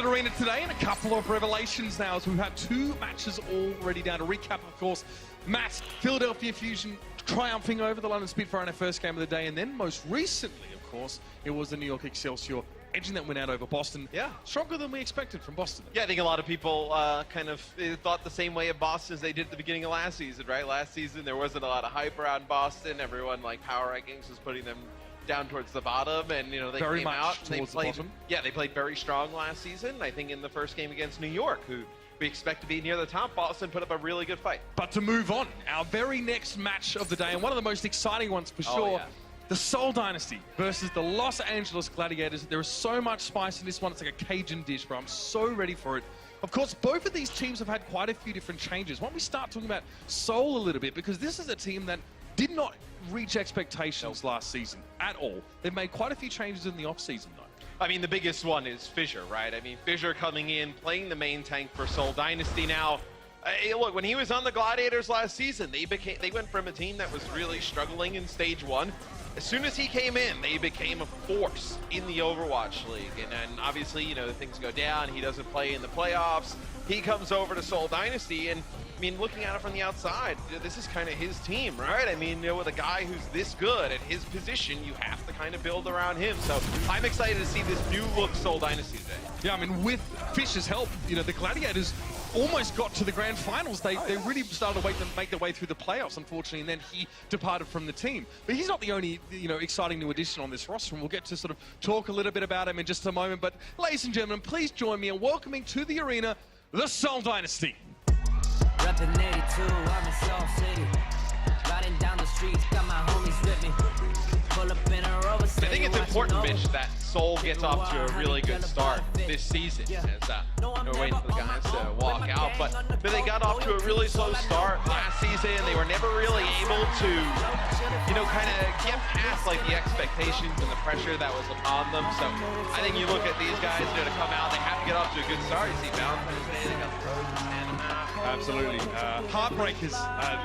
crowded arena today and a couple of revelations now as we've had two matches already down. To recap, of course, Matt, Philadelphia Fusion triumphing over the London Spitfire in their first game of the day, and then most recently, of course, it was the New York Excelsior edging that win out over Boston. Yeah. Stronger than we expected from Boston. Yeah, I think a lot of people kind of thought the same way of Boston as they did at the beginning of last season, right? Last season, there wasn't a lot of hype around Boston. Everyone, like, power rankings was putting them down towards the bottom, and, you know, they very came much out and they towards the played, bottom. yeah, they played very strong last season. I think in the first game against New York, who we expect to be near the top, Boston put up a really good fight. But to move on, our very next match of the day, and one of the most exciting ones for sure, yeah. the Seoul Dynasty versus the Los Angeles Gladiators. There is so much spice in this one. It's like a Cajun dish, bro. I'm so ready for it. Of course, both of these teams have had quite a few different changes. Why don't we start talking about Seoul a little bit, because this is a team that did not reach expectations last season at all. They've made quite a few changes in the off-season, though. I mean, the biggest one is Fissure, right? I mean, Fissure coming in, playing the main tank for Seoul Dynasty now. Look, when he was on the Gladiators last season, they went from a team that was really struggling in Stage 1. As soon as he came in, they became a force in the Overwatch League. And then obviously, you know, things go down. He doesn't play in the playoffs. He comes over to Seoul Dynasty, and I mean, looking at it from the outside, this is kind of his team, right? I mean, you know, with a guy who's this good at his position, you have to kind of build around him. So I'm excited to see this new look Seoul Dynasty today. Yeah, I mean, with Fisher's help, you know, the Gladiators almost got to the grand finals. They really started to make their way through the playoffs, unfortunately, and then he departed from the team. But he's not the only, you know, exciting new addition on this roster, and we'll get to sort of talk a little bit about him in just a moment. But ladies and gentlemen, please join me in welcoming to the arena the Seoul Dynasty. Reppin' 82, I'm in Seoul City. Riding down the streets, got my homies with me. Pull up in a Rover. I think it's important, Mitch, that Seoul gets off to a really good start this season. As we're waiting for the guys to walk out, but they got off to a really slow start last season. They were never really able to, you know, kind of get past like the expectations and the pressure that was upon them. So I think you look at these guys, you know, to come out, they have to get off to a good start. You see Valentine's Day, they got the Trojans and Absolutely. Heartbreakers,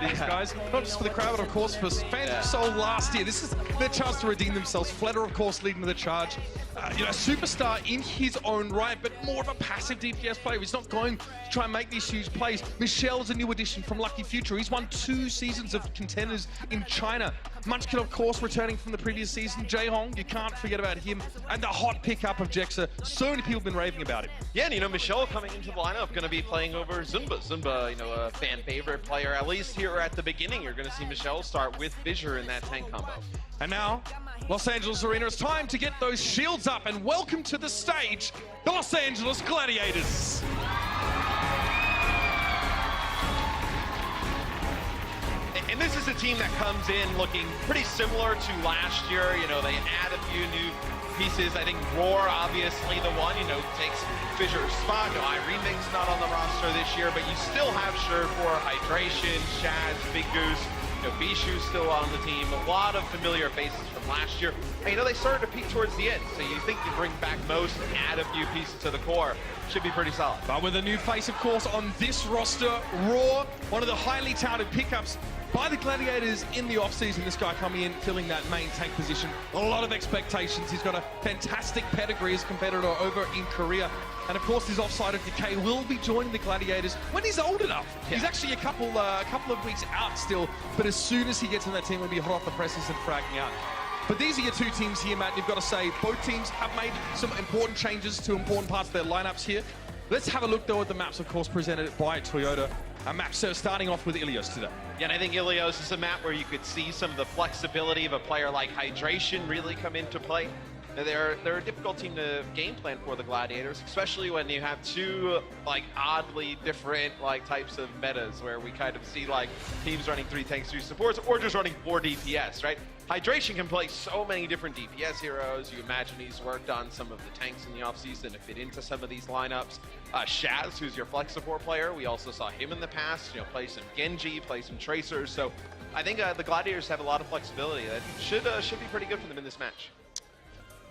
these guys. Not just for the crowd, but of course for fans of Seoul last year. This is their chance to redeem themselves. Fletter, of course, leading the charge. You know, superstar in his own right, but more of a passive DPS player. He's not going to try and make these huge plays. Michelle is a new addition from Lucky Future. He's won 2 seasons of contenders in China. Munchkin, of course, returning from the previous season. Jae Hong, you can't forget about him. And the hot pickup of Jexa. So many people have been raving about him. Yeah, and you know, Michelle coming into the lineup, going to be playing over Zumba. Zumba, you know, a fan favorite player. At least here at the beginning, you're going to see Michelle start with Fissure in that tank combo. And now, Los Angeles Arena, it's time to get those shields up and welcome to the stage, the Los Angeles Gladiators. And this is a team that comes in looking pretty similar to last year. You know, they add a few new pieces. I think Roar, obviously, the one, you know, takes Fissure's spot. No, Ireming's not on the roster this year, but you still have for Hydration, Shaz, Big Goose. You know, Bishu's still on the team. A lot of familiar faces from last year. And, you know, they started to peak towards the end, so you think you bring back most and add a few pieces to the core. Should be pretty solid. But with a new face, of course, on this roster, Roar, one of the highly touted pickups by the Gladiators in the offseason. This guy coming in, filling that main tank position. A lot of expectations. He's got a fantastic pedigree as a competitor over in Korea. And of course, his offside of Decay will be joining the Gladiators when he's old enough. Yeah. He's actually a couple of weeks out still, but as soon as he gets on that team, he'll be hot off the presses and fragging out. But these are your two teams here, Matt. You've got to say both teams have made some important changes to important parts of their lineups here. Let's have a look, though, at the maps, of course, presented by Toyota. A map starting off with Ilios today. Yeah, and I think Ilios is a map where you could see some of the flexibility of a player like Hydration really come into play. They're a difficult team to game plan for the Gladiators, especially when you have two like oddly different like types of metas where we kind of see like teams running 3 tanks, 3 supports, or just running 4 DPS, right? Hydration can play so many different DPS heroes. You imagine he's worked on some of the tanks in the offseason to fit into some of these lineups. Shaz, who's your flex support player, we also saw him in the past, you know, play some Genji, play some Tracers. So I think the Gladiators have a lot of flexibility that should be pretty good for them in this match.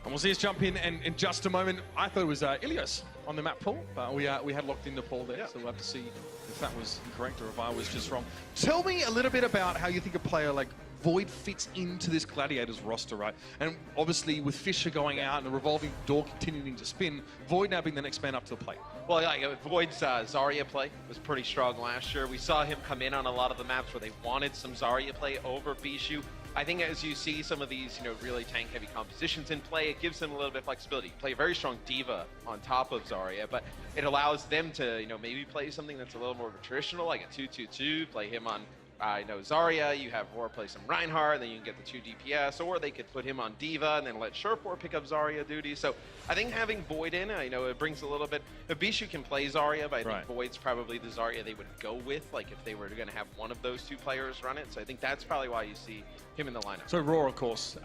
And we'll see us jump in just a moment. I thought it was Ilios on the map pool, but we had locked in the pool there, so we'll have to see if that was incorrect or if I was just wrong. Tell me a little bit about how you think a player like Void fits into this Gladiators roster, right? And obviously with Fisher going out and the revolving door continuing to spin, Void now being the next man up to the plate. Well, yeah, Void's Zarya play was pretty strong last year. We saw him come in on a lot of the maps where they wanted some Zarya play over Bishu. I think as you see some of these, really tank-heavy compositions in play, it gives them a little bit of flexibility. Play a very strong Diva on top of Zarya, but it allows them to, maybe play something that's a little more traditional, like a 2-2-2, play him on Zarya, you have Roar play some Reinhardt, then you can get the 2 DPS, or they could put him on Diva and then let Sherpor pick up Zarya duties. So I think having Void in, it brings a little bit. Bishu can play Zarya, but I think Void's probably the Zarya they would go with, like if they were going to have one of those two players run it. So I think that's probably why you see him in the lineup. So Roar, of course,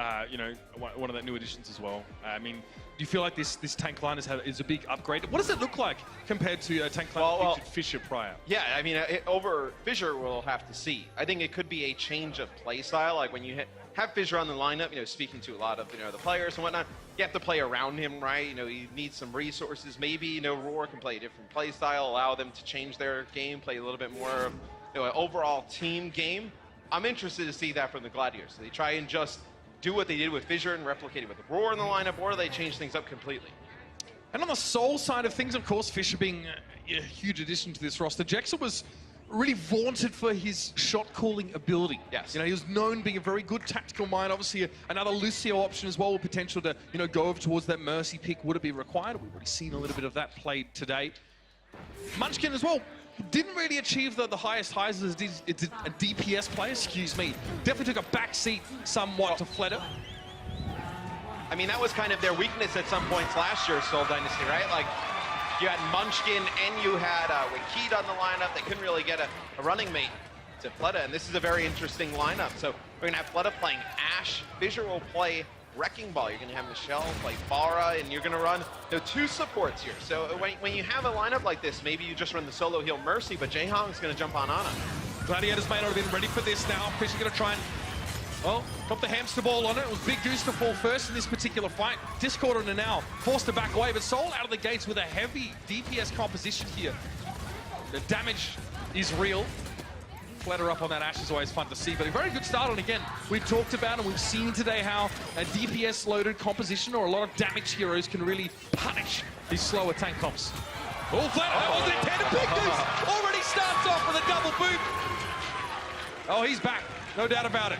one of the new additions as well. I mean, do you feel like this tank line is a big upgrade? What does it look like compared to a tank line that featured Fisher prior? Yeah, I mean, over Fisher we'll have to see. I think it could be a change of play style. Like when you have Fisher on the lineup, speaking to a lot of the players and whatnot, you have to play around him, right? You need some resources. Maybe Roar can play a different play style, allow them to change their game, play a little bit more of an overall team game. I'm interested to see that from the Gladiators. So they try and just do what they did with Fisher and replicate it with Roar in the lineup, or they change things up completely. And on the Seoul side of things, of course, Fisher being a huge addition to this roster, Jexa was really vaunted for his shot-calling ability. Yes. He was known being a very good tactical mind. Obviously, another Lucio option as well with potential to, go over towards that Mercy pick. Would it be required? We've already seen a little bit of that played today. Munchkin as well. Didn't really achieve the highest highs as a DPS player, excuse me. Definitely took a back seat somewhat to Fleta. I mean, that was kind of their weakness at some points last year, Seoul Dynasty, right? Like, you had Munchkin and you had Wakid on the lineup. They couldn't really get a running mate to Fleta, and this is a very interesting lineup. So we're gonna have Fleta playing Ashe. Fisher will play Wrecking Ball. You're gonna have Michelle play Bara, and you're gonna run two supports here. So when you have a lineup like this, maybe you just run the solo heal Mercy, but Jaehong's gonna jump on Ana. Gladiators may not have been ready for this now. Fisher's gonna try and, drop the hamster ball on it. It was Big Goose to fall first in this particular fight. Discord on it now, forced to back away, but Seoul out of the gates with a heavy DPS composition here. The damage is real. Flatter up on that Ashe is always fun to see, but a very good start on again. We've talked about and we've seen today how a DPS loaded composition or a lot of damage heroes can really punish these slower tank comps. Oh, Flatter, that wasn't intended. Big Goose already starts off with a double boot. Oh, he's back, no doubt about it.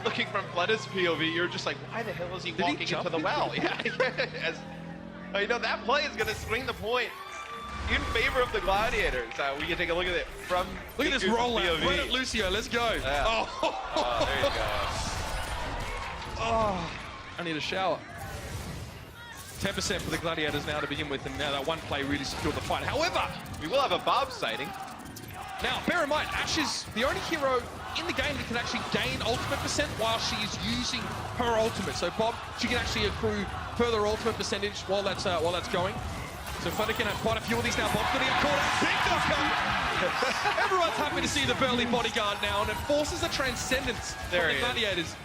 Looking from Fleta's POV, you're just like, why the hell is he walking into the well? Yeah, that play is gonna swing the point in favor of the Gladiators. We can take a look at it from Look at this rollout. Right at Lucio, let's go. Yeah. Oh, there you go. Oh, I need a shower. 10% for the Gladiators now to begin with, and now that one play really secured the fight. However, we will have a Bob sighting. Now, bear in mind, Ashe is the only hero in the game that can actually gain ultimate percent while she is using her ultimate. So Bob, she can actually accrue further ultimate percentage while that's going. So Fleta can have quite a few of these now. Bob's going to get caught out. Big knocker! Everyone's happy to see the burly bodyguard now, and it forces a transcendence for the Gladiators.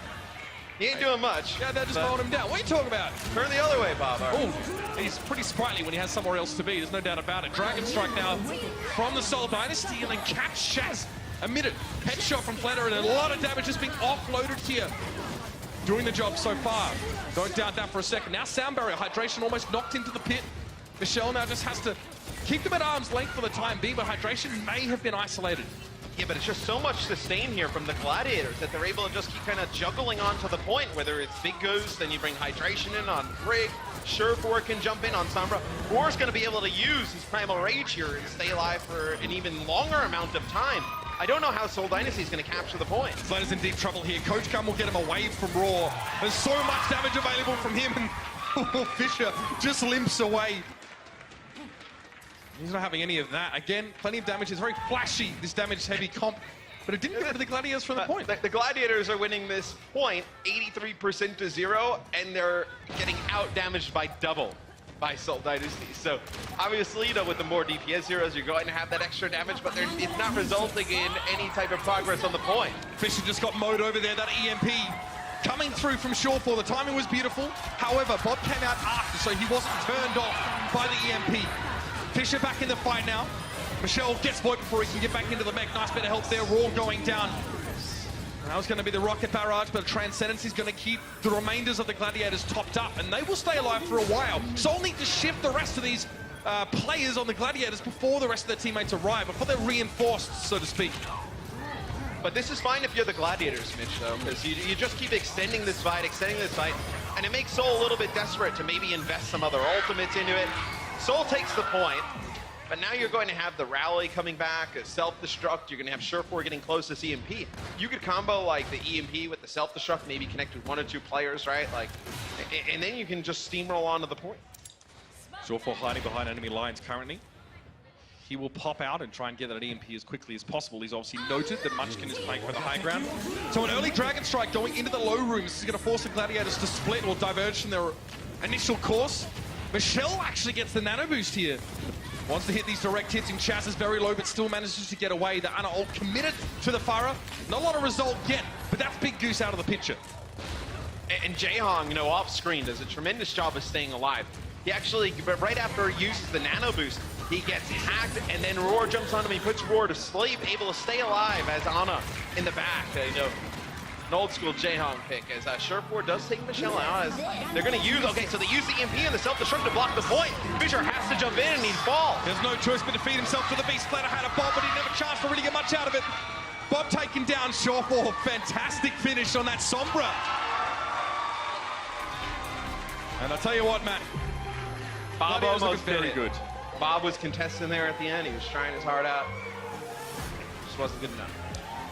He ain't doing much. Yeah, they're just mowing him down. What are you talking about? Turn the other way, Bob. Oh, he's pretty sprightly when he has somewhere else to be. There's no doubt about it. Dragon Strike now from the Seoul Dynasty, and then catch Shaz. A minute. Headshot from Fleta, and a lot of damage just being offloaded here. Doing the job so far. Don't doubt that for a second. Now Sound Barrier. Hydration almost knocked into the pit. Michelle now just has to keep them at arm's length for the time being, but Hydration may have been isolated. Yeah, but it's just so much sustain here from the Gladiators that they're able to just keep kind of juggling onto the point, whether it's Big Goose, then you bring Hydration in on Brig, Sherpor can jump in on Sombra. Roar's going to be able to use his Primal Rage here and stay alive for an even longer amount of time. I don't know how Seoul Dynasty is going to capture the point. Fleta's in deep trouble here. Coach Gun will get him away from Roar. There's so much damage available from him, and Fisher just limps away. He's not having any of that. Again, plenty of damage. It's very flashy, this damage-heavy comp, but it didn't get to the Gladiators for the point. The Gladiators are winning this point 83% to 0, and they're getting out-damaged by double by Seoul Dynasty. So, obviously, with the more DPS heroes, you're going to have that extra damage, but it's not resulting in any type of progress on the point. Fisher just got mowed over there, that EMP. Coming through from Sherpor, the timing was beautiful. However, Bob came out after, so he wasn't turned off by the EMP. Fisher back in the fight now. Michelle gets Void before he can get back into the mech. Nice bit of help there. Raw going down. That was going to be the rocket barrage, but Transcendence is going to keep the remainders of the Gladiators topped up, and they will stay alive for a while. Soul need to shift the rest of these players on the Gladiators before the rest of their teammates arrive, before they're reinforced, so to speak. But this is fine if you're the Gladiators, Mitch, though, because you just keep extending this fight, and it makes Soul a little bit desperate to maybe invest some other ultimates into it. Soul takes the point, but now you're going to have the rally coming back, a self-destruct, you're going to have Surefour getting close to this EMP. You could combo like the EMP with the self-destruct, maybe connect with 1 or 2 players, right? Like, and then you can just steamroll onto the point. Surefour hiding behind enemy lines currently. He will pop out and try and get that EMP as quickly as possible. He's obviously noted that Munchkin is playing for the high ground. So an early Dragon Strike going into the low rooms is going to force the Gladiators to split or diverge from their initial course. Michelle actually gets the nano boost here. Wants to hit these direct hits, and Chaz is very low, but still manages to get away. The Ana ult committed to the Pharah. Not a lot of result yet, but that's Big Goose out of the picture. And Jaehong, you know, off screen does a tremendous job of staying alive. He actually, right after he uses the nano boost, he gets hacked, and then Roar jumps on him. He puts Roar to sleep, able to stay alive as Ana in the back. You know, an old school Jaehong pick as Surefour does take Michelle out as they're going to use, okay, so they use the EMP and the self-destruct to block the point. Fisher has to jump in and he'd fall. There's no choice but to feed himself to the Beast Planet. Had a bomb, but he never chanced to really get much out of it. Bob taking down Surefour. Fantastic finish on that Sombra. And I'll tell you what, Matt. Bob almost did very it. good. Bob was contesting there at the end. He was trying his heart out. Just wasn't good enough.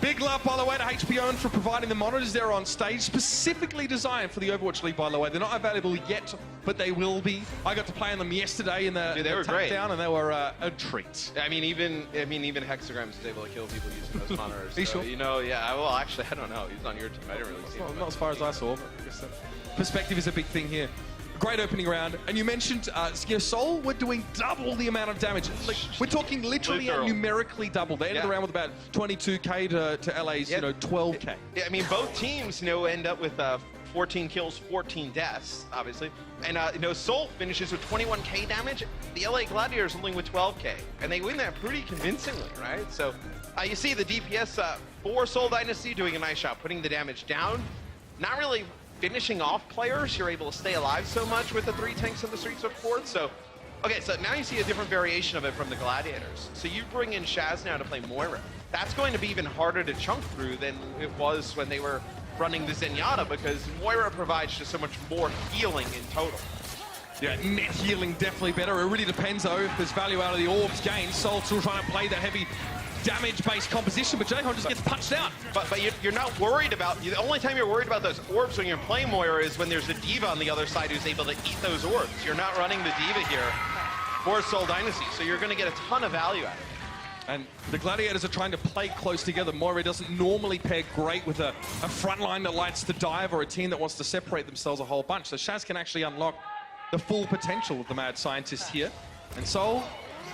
Big love, by the way, to HPO for providing the monitors there on stage, specifically designed for the Overwatch League, by the way. They're not available yet, but they will be. I got to play on them yesterday in the takedown, and they were a treat. I mean, even Hexagrams is able to kill people using those monitors. Are you sure? You know, yeah. Well, actually, I don't know. He's on your team. I didn't really see him. Not as far as I saw, but I guess perspective is a big thing here. Great opening round, and you mentioned Soul were doing double the amount of damage. Like, we're talking literally and numerically double. They ended the round with about 22k to LA's, you know, 12k. Yeah, I mean, both teams, you know, end up with 14 kills, 14 deaths, obviously. And, you know, Soul finishes with 21k damage. The LA Gladiators only with 12k. And they win that pretty convincingly, right? So, you see the DPS for Seoul Dynasty doing a nice job, putting the damage down. Not really finishing off players. You're able to stay alive so much with the 3 tanks and the Streets of Fourth. So, okay, so now you see a different variation of it from the Gladiators. So you bring in Shaz now to play Moira. That's going to be even harder to chunk through than it was when they were running the Zenyatta, because Moira provides just so much more healing in total. Yeah, net healing definitely better. It really depends, though, if there's value out of the orbs gained. Soul still trying to play the heavy damage-based composition, but Jaehong just gets punched out. But you're not worried about, the only time you're worried about those orbs when you're playing Moira is when there's a Diva on the other side who's able to eat those orbs. You're not running the Diva here for Seoul Dynasty, so you're going to get a ton of value out of it. And the Gladiators are trying to play close together. Moira doesn't normally pair great with a front line that likes to dive or a team that wants to separate themselves a whole bunch. So Shaz can actually unlock the full potential of the mad scientist here. And Soul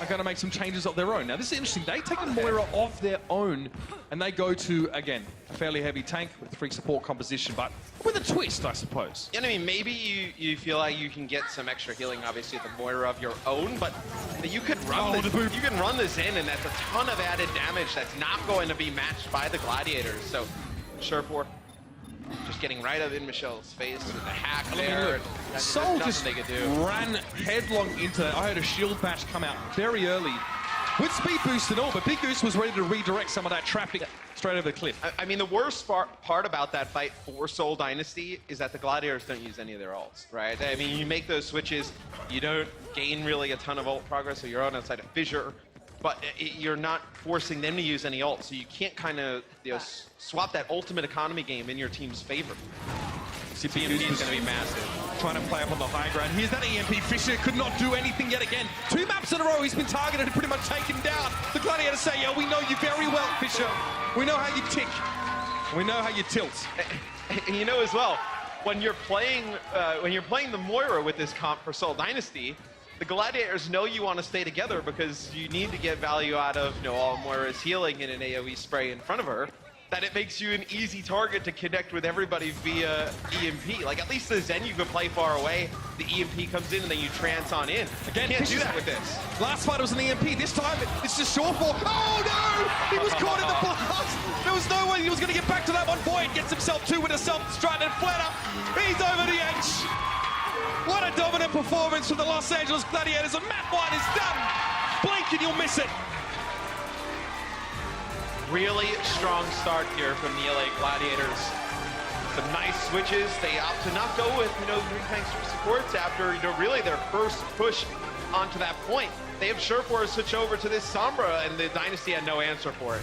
are going to make some changes of their own. Now, this is interesting. They take a Moira of their own, and they go to, again, a fairly heavy tank with free support composition, but with a twist, I suppose. Yeah, I mean, maybe you feel like you can get some extra healing, obviously, with the Moira of your own, but you could run you can run this in, and that's a ton of added damage that's not going to be matched by the Gladiators. So, Surefour just getting right up in Michelle's face with the hack there. Soul just ran headlong into that. I heard a shield bash come out very early with speed boost and all, but Big Goose was ready to redirect some of that traffic straight over the cliff. I mean, the worst part about that fight for Seoul Dynasty is that the Gladiators don't use any of their ults, right? I mean, you make those switches, you don't gain really a ton of ult progress, so you're on outside of Fissure, but you're not forcing them to use any ult, so you can't kind of, you know, swap that ultimate economy game in your team's favor. EMP is going to be massive. Trying to play up on the high ground. Here's that EMP. Fisher could not do anything yet again. 2 maps in a row, he's been targeted and pretty much taken down. The Gladiators say, yeah, we know you very well, Fisher. We know how you tick. We know how you tilt. And you know as well, when you're playing the Moira with this comp for Seoul Dynasty, the Gladiators know you want to stay together because you need to get value out of, you know, all Moira's healing in an AoE spray in front of her, that it makes you an easy target to connect with everybody via EMP. Like, at least the Zen you can play far away, the EMP comes in and then you trance on in. Again, you can't do that with this. Last fight was an EMP, this time it's just Surefour. Oh no! He was caught in the blast! There was no way feeling he was going to get back to that one. Void gets himself two with a self-destruct and Flatter. He's over the edge. What a dominant performance from the Los Angeles Gladiators, and map one is done. Blink and you'll miss it. Really strong start here from the LA Gladiators. Some nice switches. They opt to not go with, 3 tanks, 3 supports after, really their first push onto that point. They have Surefour switch over to this Sombra, and the Dynasty had no answer for it.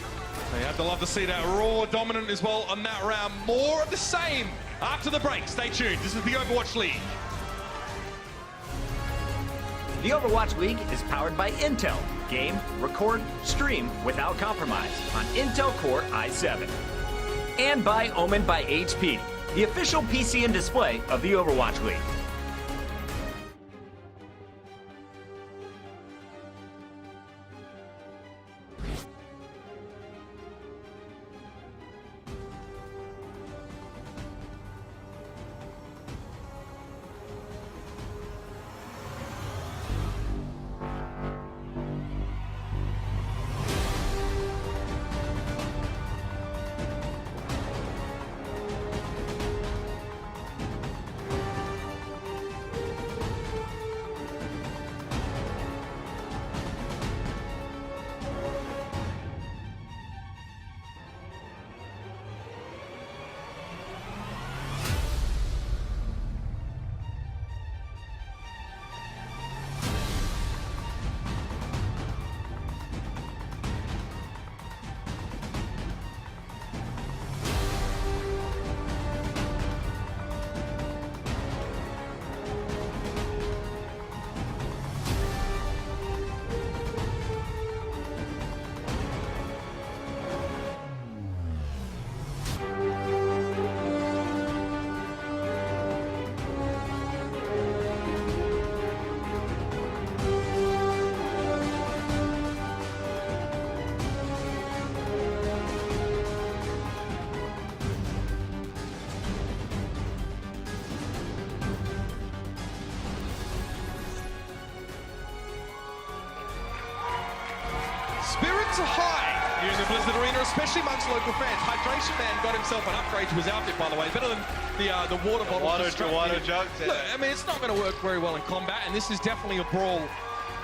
You have to love to see that raw dominant as well on that round. More of the same after the break. Stay tuned. This is the Overwatch League. The Overwatch League is powered by Intel. Game, record, stream without compromise on Intel Core i7. And by Omen by HP, the official PC and display of the Overwatch League. Spirits are high here in the Blizzard Arena, especially amongst local fans. Hydration Man got himself an upgrade to his outfit, by the way. Better than the water bottle. Water jug. Look, I mean, it's not going to work very well in combat, and this is definitely a brawl.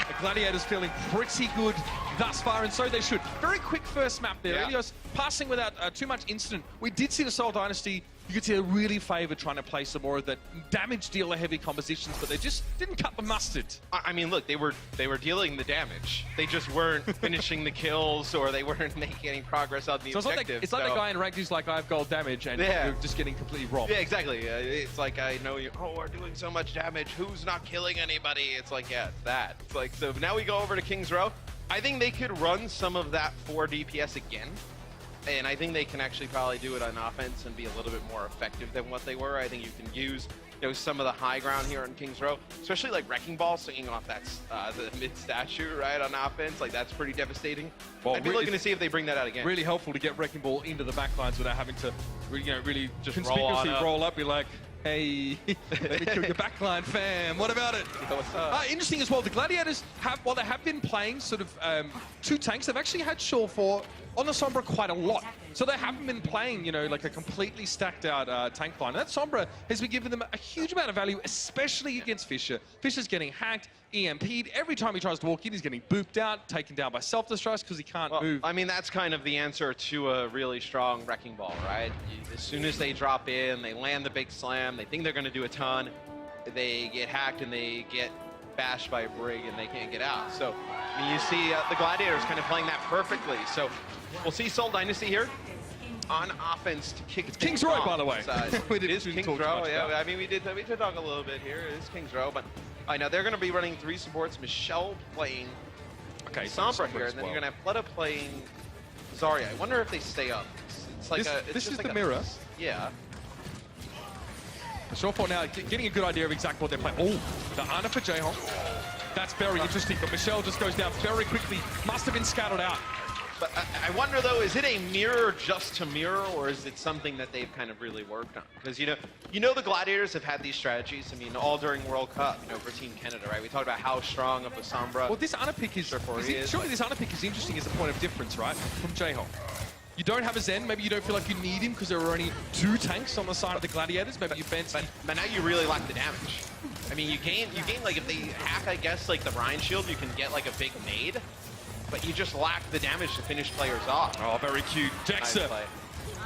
The Gladiators feeling pretty good thus far, and so they should. Very quick first map there. Yeah. Ilios passing without too much incident. We did see the Seoul Dynasty. You could see they really favoured trying to play some more of the damage dealer heavy compositions, but they just didn't cut the mustard. I mean, look, they were dealing the damage. They just weren't finishing the kills, or they weren't making any progress on the objective. It's like the guy in ranked who's like, I have gold damage, and you're just getting completely robbed. Yeah, exactly. It's like, I know you, we're doing so much damage. Who's not killing anybody? It's like, yeah, it's that. It's like, so now we go over to King's Row. I think they could run some of that 4 DPS again. And I think they can actually probably do it on offense and be a little bit more effective than what they were. I think you can use some of the high ground here on King's Row, especially like Wrecking Ball swinging off that the mid statue, right, on offense. Like, that's pretty devastating. Well, I'd be looking to see if they bring that out again. Really helpful to get Wrecking Ball into the backlines without having to, really just conspicuously roll up. Be like, hey, let me kill your backline, fam. What about it? Interesting as well, the Gladiators have, while they have been playing sort of 2 tanks, they've actually had Surefour on the Sombra quite a lot. So they haven't been playing, like a completely stacked out tank line. And that Sombra has been giving them a huge amount of value, especially against Fisher. Fisher's getting hacked, EMP'd. Every time he tries to walk in, he's getting booped out, taken down by self-destruct because he can't move. I mean, that's kind of the answer to a really strong Wrecking Ball, right? As soon as they drop in, they land the big slam, they think they're going to do a ton, they get hacked and they get bashed by a Brig and they can't get out. So, I mean, you see the Gladiators kind of playing that perfectly. So, we'll see Seoul Dynasty here on offense to kick it's King's Row, by the way. It is King's Row, yeah. I mean, we did talk a little bit here. It is King's Row, but I know they're going to be running 3 supports. Michelle playing Sombra here, and then you're going to have Fleta playing Zarya. I wonder if they stay up. It's like this is like the mirror. Yeah. Surefour now getting a good idea of exactly what they're playing. Oh, the Ana for Jayhong. That's very interesting, but Michelle just goes down very quickly. Must have been scattered out. But I wonder, though, is it a mirror just to mirror, or is it something that they've kind of really worked on? Because, the Gladiators have had these strategies, I mean, all during World Cup, for Team Canada, right? We talked about how strong of a Sombra. Well, this Ana pick surely this Ana pick is interesting as a point of difference, right, from Jayhong. You don't have a Zen, maybe you don't feel like you need him because there are only 2 tanks on the side of the Gladiators. Maybe you fancy. But now you really lack the damage. I mean, you gain like if they hack, I guess, like the Ryan shield, you can get like a big nade. But you just lack the damage to finish players off. Oh, very cute. Dexter. Nice.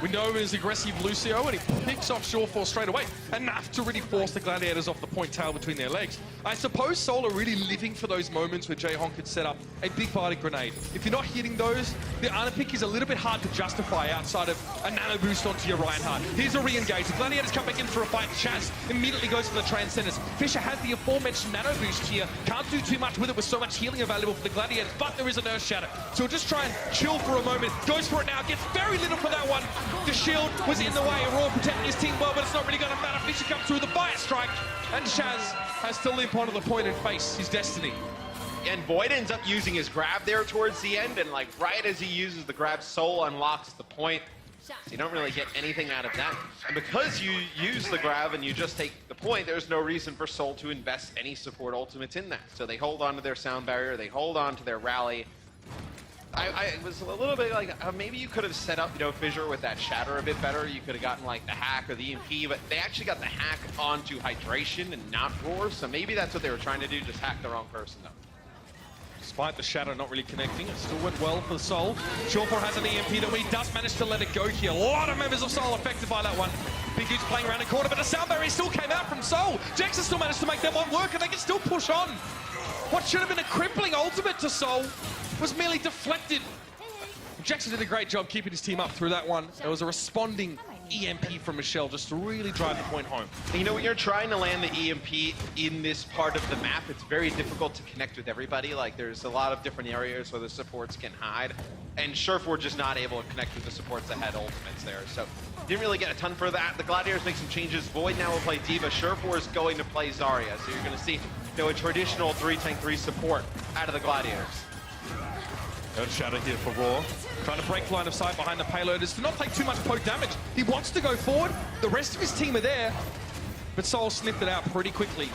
We know him as aggressive Lucio, and he picks off Shawfall straight away. Enough to really force the Gladiators off the point tail between their legs. I suppose Seoul are really living for those moments where Jaehong could set up a big body grenade. If you're not hitting those, the Ana pick is a little bit hard to justify outside of a nano boost onto your Reinhardt. Here's a re-engage. The Gladiators come back in for a fight. Chaz immediately goes for the Transcendence. Fisher has the aforementioned nano boost here. Can't do too much with it with so much healing available for the Gladiators, but there is an Earth Shatter. So he'll just try and chill for a moment. Goes for it now. Gets very little for that one. The shield was in the way. Raw protecting his team well, but it's not really going to matter. Fisher comes through the fire strike, and Chaz has to limp onto the point and face his destiny. And Void ends up using his grab there towards the end, and like right as he uses the grab, Seoul unlocks the point. So you don't really get anything out of that. And because you use the grab and you just take the point, there's no reason for Seoul to invest any support ultimates in that. So they hold on to their sound barrier, they hold on to their rally. I was a little bit like, maybe you could have set up, Fissure with that shatter a bit better. You could have gotten like the hack or the EMP, but they actually got the hack onto Hydration and not Roar. So maybe that's what they were trying to do, just hack the wrong person though. Despite the shadow not really connecting, it still went well for Seoul. Shawfall has an EMP that he does manage to let it go here. A lot of members of Seoul affected by that one. Big Goose playing around the corner, but the sound barrier still came out from Seoul. Jackson still managed to make that one work, and they can still push on. What should have been a crippling ultimate to Seoul was merely deflected. Jackson did a great job keeping his team up through that one. There was a responding EMP from Michelle just to really drive the point home. When you're trying to land the EMP in this part of the map, it's very difficult to connect with everybody. Like, there's a lot of different areas where the supports can hide, and Surf were just not able to connect with the supports that had ultimates there. So didn't really get a ton for that. The Gladiators make some changes. Void now will play D.Va. Surf is going to play Zarya. So you're going to see a traditional 3-tank-3 support out of the Gladiators. Earth Shatter here for Raw. Trying to break line of sight behind the payloaders to not take too much poke damage. He wants to go forward. The rest of his team are there. But Seoul sniffed it out pretty quickly.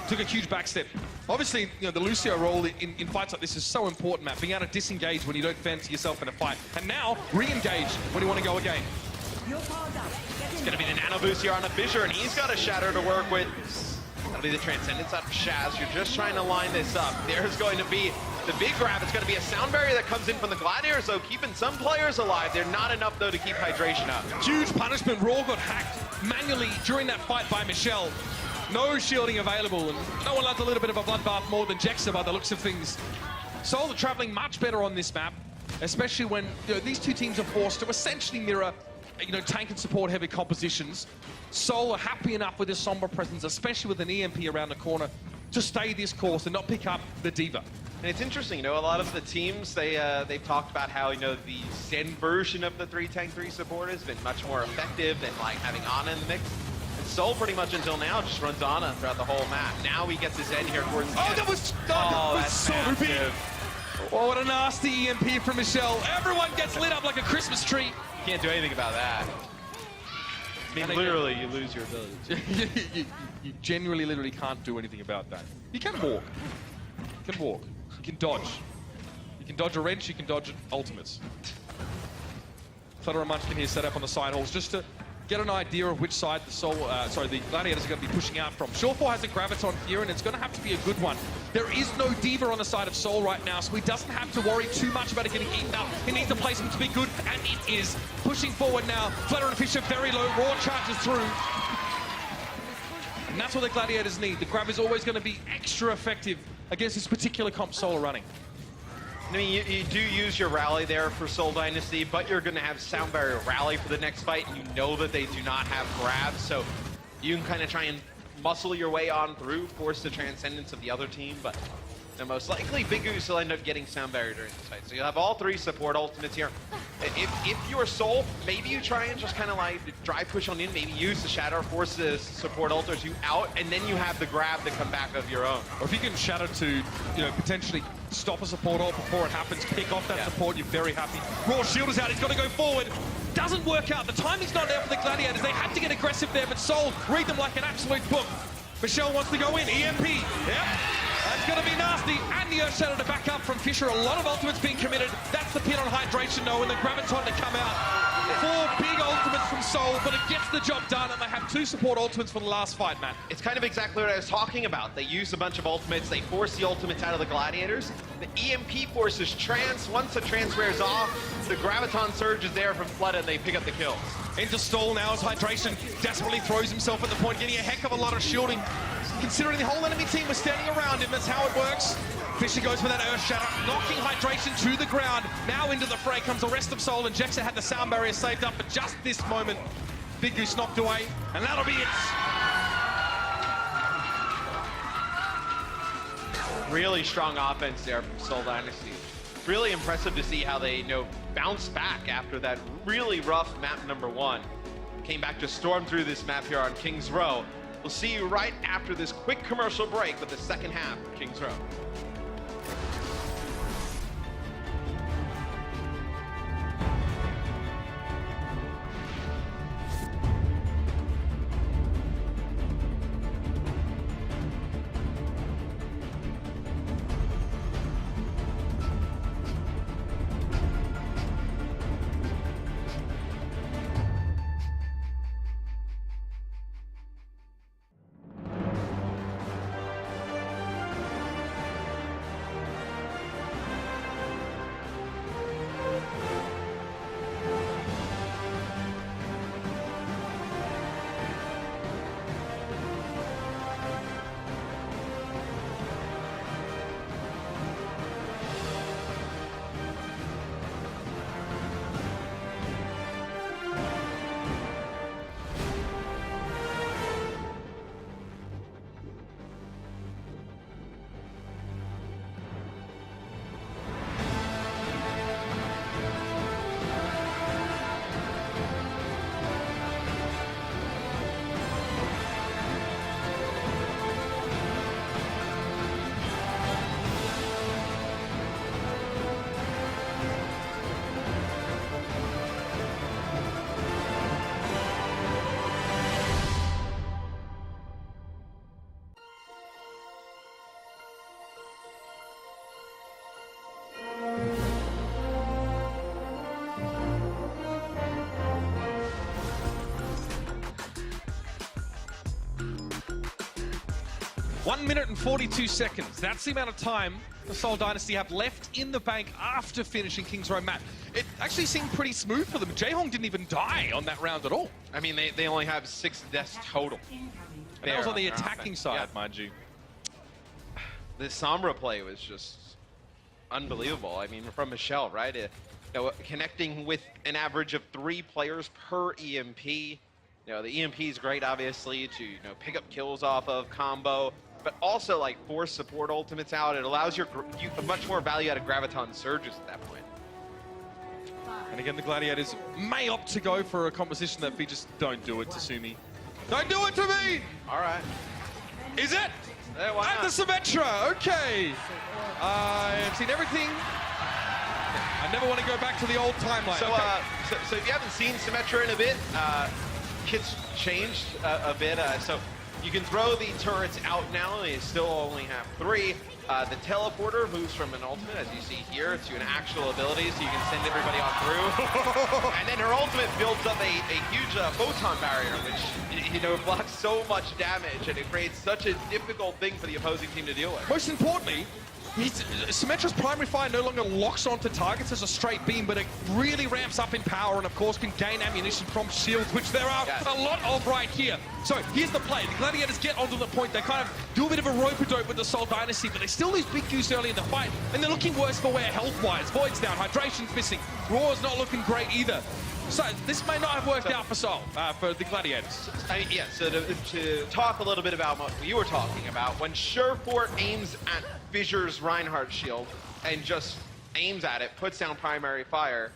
Took a huge backstep. Obviously, the Lucio role in fights like this is so important, Matt. Being able to disengage when you don't fancy yourself in a fight. And now, re-engage when you want to go again. It's going to be the nano boost here on a Fissure, and he's got a shatter to work with. That'll be the Transcendence out of Shaz. You're just trying to line this up. There's going to be the big grab. It's going to be a sound barrier that comes in from the Gladiators, so keeping some players alive. They're not enough, though, to keep Hydration up. Huge punishment. Raw got hacked manually during that fight by Michelle. No shielding available, and no one loves a little bit of a bloodbath more than Jexer by the looks of things. Seoul are traveling much better on this map, especially when these two teams are forced to essentially mirror tank and support heavy compositions. Seoul are happy enough with this Sombra presence, especially with an EMP around the corner, to stay this course and not pick up the D.Va. And it's interesting, a lot of the teams, they've talked about how, the Zen version of the 3-tank-3 support has been much more effective than, like, having Ana in the mix. And Seoul, pretty much until now, just runs Ana throughout the whole map. Now he gets his Zen here towards the end. That was so big. Oh, what a nasty EMP from Michelle. Everyone gets lit up like a Christmas tree. Can't do anything about that. I mean, literally, you lose your ability. You genuinely, literally can't do anything about that. You can walk. You can walk. You can dodge. You can dodge a wrench, you can dodge ultimates. Flutter and Munchkin here set up on the side halls just to get an idea of which side the Gladiators are going to be pushing out from. Shawfall has a Graviton here, and it's going to have to be a good one. There is no D.Va on the side of Seoul right now, so he doesn't have to worry too much about it getting eaten up. He needs the placement to be good, and it is. Pushing forward now. Flutter and Fisher very low. Raw charges through. And that's what the Gladiators need. The grab is always going to be extra effective against this particular comp Seoul are running. I mean, you do use your rally there for Seoul Dynasty, but you're going to have Sound Barrier rally for the next fight. You know that they do not have grabs, so you can kind of try and muscle your way on through, force the Transcendence of the other team, but most likely Big Goose will end up getting Sound Barrier during the fight. So you'll have all 3 support ultimates here. If you're Seoul, maybe you try and just kind of like drive push on in, maybe use the Shatter, force the support ulters you out, and then you have the grab to come back of your own. Or if you can Shatter to, potentially stop a support ult before it happens, pick off that support, you're very happy. Raw shield is out, he's got to go forward. Doesn't work out. The timing's not there for the Gladiators. They had to get aggressive there, but Seoul read them like an absolute book. Michelle wants to go in. EMP. Yep. That's going to be nasty. And the Earth Shadow to back up from Fisher. A lot of ultimates being committed. That's the pin on hydration though, and the Graviton to come out. 4 big ultimates from Seoul, but it gets the job done, and they have 2 support ultimates for the last fight, Matt. It's kind of exactly what I was talking about. They use a bunch of ultimates, they force the ultimates out of the Gladiators. The EMP forces Trance. Once the Trance wears off, the Graviton Surge is there from Flood, and they pick up the kills. Into stall now as hydration desperately throws himself at the point, getting a heck of a lot of shielding. Considering the whole enemy team was standing around him, that's how it works. Fisher goes for that Earth Shatter, knocking hydration to the ground. Now into the fray comes the rest of Seoul, and Jexa had the sound barrier saved up, but just this moment, Big Goose knocked away, and that'll be it. Really strong offense there from Seoul Dynasty. It's really impressive to see how they, bounce back after that really rough map number 1. Came back to storm through this map here on Kings Row. We'll see you right after this quick commercial break with the second half of Kings Row. One minute and 42 seconds. That's the amount of time the Seoul Dynasty have left in the bank after finishing Kings Row. Matt, it actually seemed pretty smooth for them. Jaehong didn't even die on that round at all. I mean, they only have 6 deaths total. And that was on the attacking side, mind you. The Sombra play was just unbelievable. I mean, from Michelle, right? Connecting with an average of 3 players per EMP. The EMP is great, obviously, to pick up kills off of combo, but also like force support ultimates out. It allows you much more value out of Graviton Surges at that point. And again, the Gladiators may opt to go for a composition that features "Don't do it, Tasumi. Don't do it to me." All right. Is it? Yeah, why At not? the Symmetra. Okay. I've seen everything. I never want to go back to the old timeline. So, okay. so if you haven't seen Symmetra in a bit, kit's changed a bit. So you can throw the turrets out now. They still only have 3. The teleporter moves from an ultimate, as you see here, to an actual ability, so you can send everybody on through. And then her ultimate builds up a huge photon barrier, which blocks so much damage, and it creates such a difficult thing for the opposing team to deal with. Most importantly, Symmetra's primary fire no longer locks onto targets as a straight beam, but it really ramps up in power and, of course, can gain ammunition from shields, which there are a lot of right here. So here's the play. The Gladiators get onto the point. They kind of do a bit of a rope-a-dope with the Seoul Dynasty, but they still lose Big Goose early in the fight, and they're looking worse for wear health-wise. Void's down, Hydration's missing, Raw's not looking great either. So this may not have worked out for Seoul, for the Gladiators. So to talk a little bit about what you were talking about, when Sherfort aims at Fissure's Reinhardt shield and just aims at it, puts down primary fire,